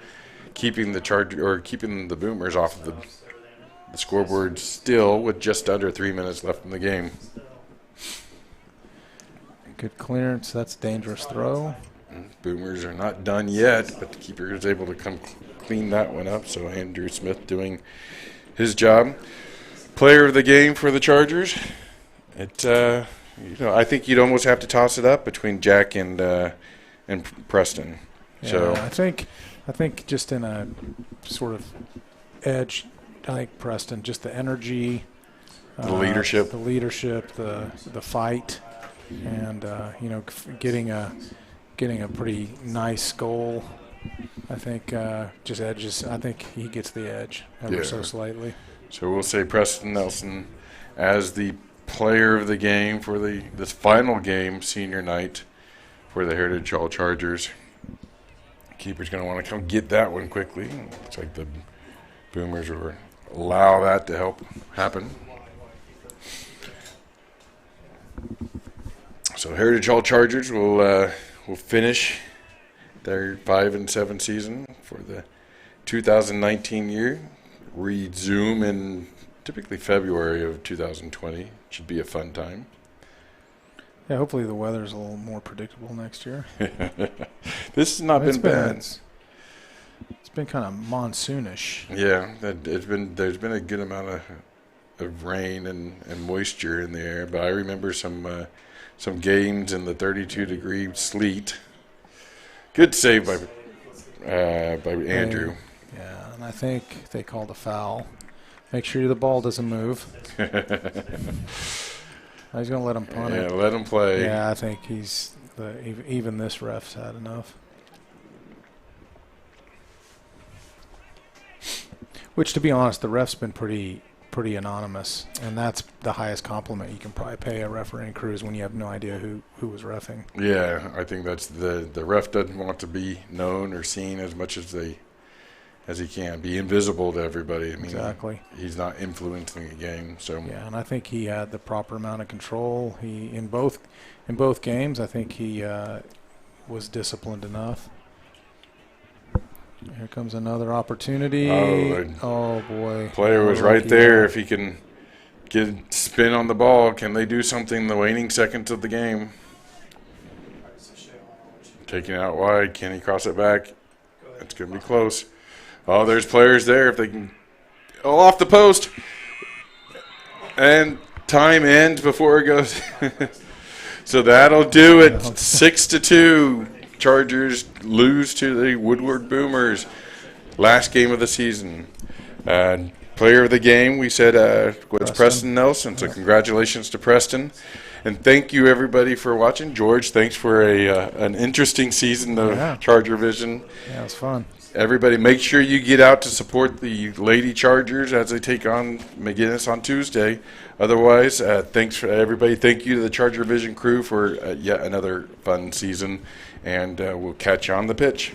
Speaker 1: keeping the Boomers off of the scoreboard still with just under 3 minutes left in the game.
Speaker 2: Good clearance. That's a dangerous throw.
Speaker 1: Boomers are not done yet, but the keeper is able to come clean that one up. So Andrew Smith doing his job. Player of the game for the Chargers. I think you'd almost have to toss it up between Jack and Preston.
Speaker 2: Yeah,
Speaker 1: So
Speaker 2: I think just in a sort of edge, I think Preston, just the energy,
Speaker 1: the leadership,
Speaker 2: the fight, and getting a pretty nice goal. I think just edges. I think he gets the edge ever so slightly. So
Speaker 1: we'll say Preston Nelson as the player of the game for this final game, senior night, for the Heritage Hall Chargers. Keeper's going to want to come get that one quickly. Looks like the Boomers will allow that to help happen. So Heritage Hall Chargers will finish their 5-7 season for the 2019 year. Resume in typically February of 2020. Should be a fun time.
Speaker 2: Yeah, hopefully the weather's a little more predictable next year.
Speaker 1: This has not been bad.
Speaker 2: It's been kind of monsoonish.
Speaker 1: Yeah, there's been a good amount of rain and moisture in the air, but I remember some games in the 32-degree sleet. Good save by Andrew.
Speaker 2: Yeah, and I think they called a foul. Make sure the ball doesn't move. He's going to let him punt it.
Speaker 1: Yeah, let him play.
Speaker 2: Yeah, I think even this ref's had enough. Which, to be honest, the ref's been pretty anonymous, and that's the highest compliment you can probably pay a refereeing crew is when you have no idea who was reffing.
Speaker 1: Yeah, I think that's the ref doesn't want to be known or seen as much as he can, be invisible to everybody. I mean,
Speaker 2: exactly.
Speaker 1: He's not influencing the game. So
Speaker 2: yeah, and I think he had the proper amount of control. He in both games, I think he was disciplined enough. Here comes another opportunity. Oh boy!
Speaker 1: Player was right there. If he can get spin on the ball, can they do something in the waning seconds of the game? Taking it out wide. Can he cross it back? It's going to be close. Oh, there's players there. If they can. Oh, off the post. And time ends before it goes. So that'll do it. 6-2. Chargers lose to the Woodward Boomers. Last game of the season. Player of the game, we said, was Preston Nelson. So congratulations to Preston. And thank you, everybody, for watching. George, thanks for an interesting season of Charger Vision.
Speaker 2: Yeah, it was fun.
Speaker 1: Everybody, make sure you get out to support the Lady Chargers as they take on McGinnis on Tuesday. Otherwise, thanks for everybody. Thank you to the Charger Vision crew for yet another fun season, and we'll catch you on the pitch.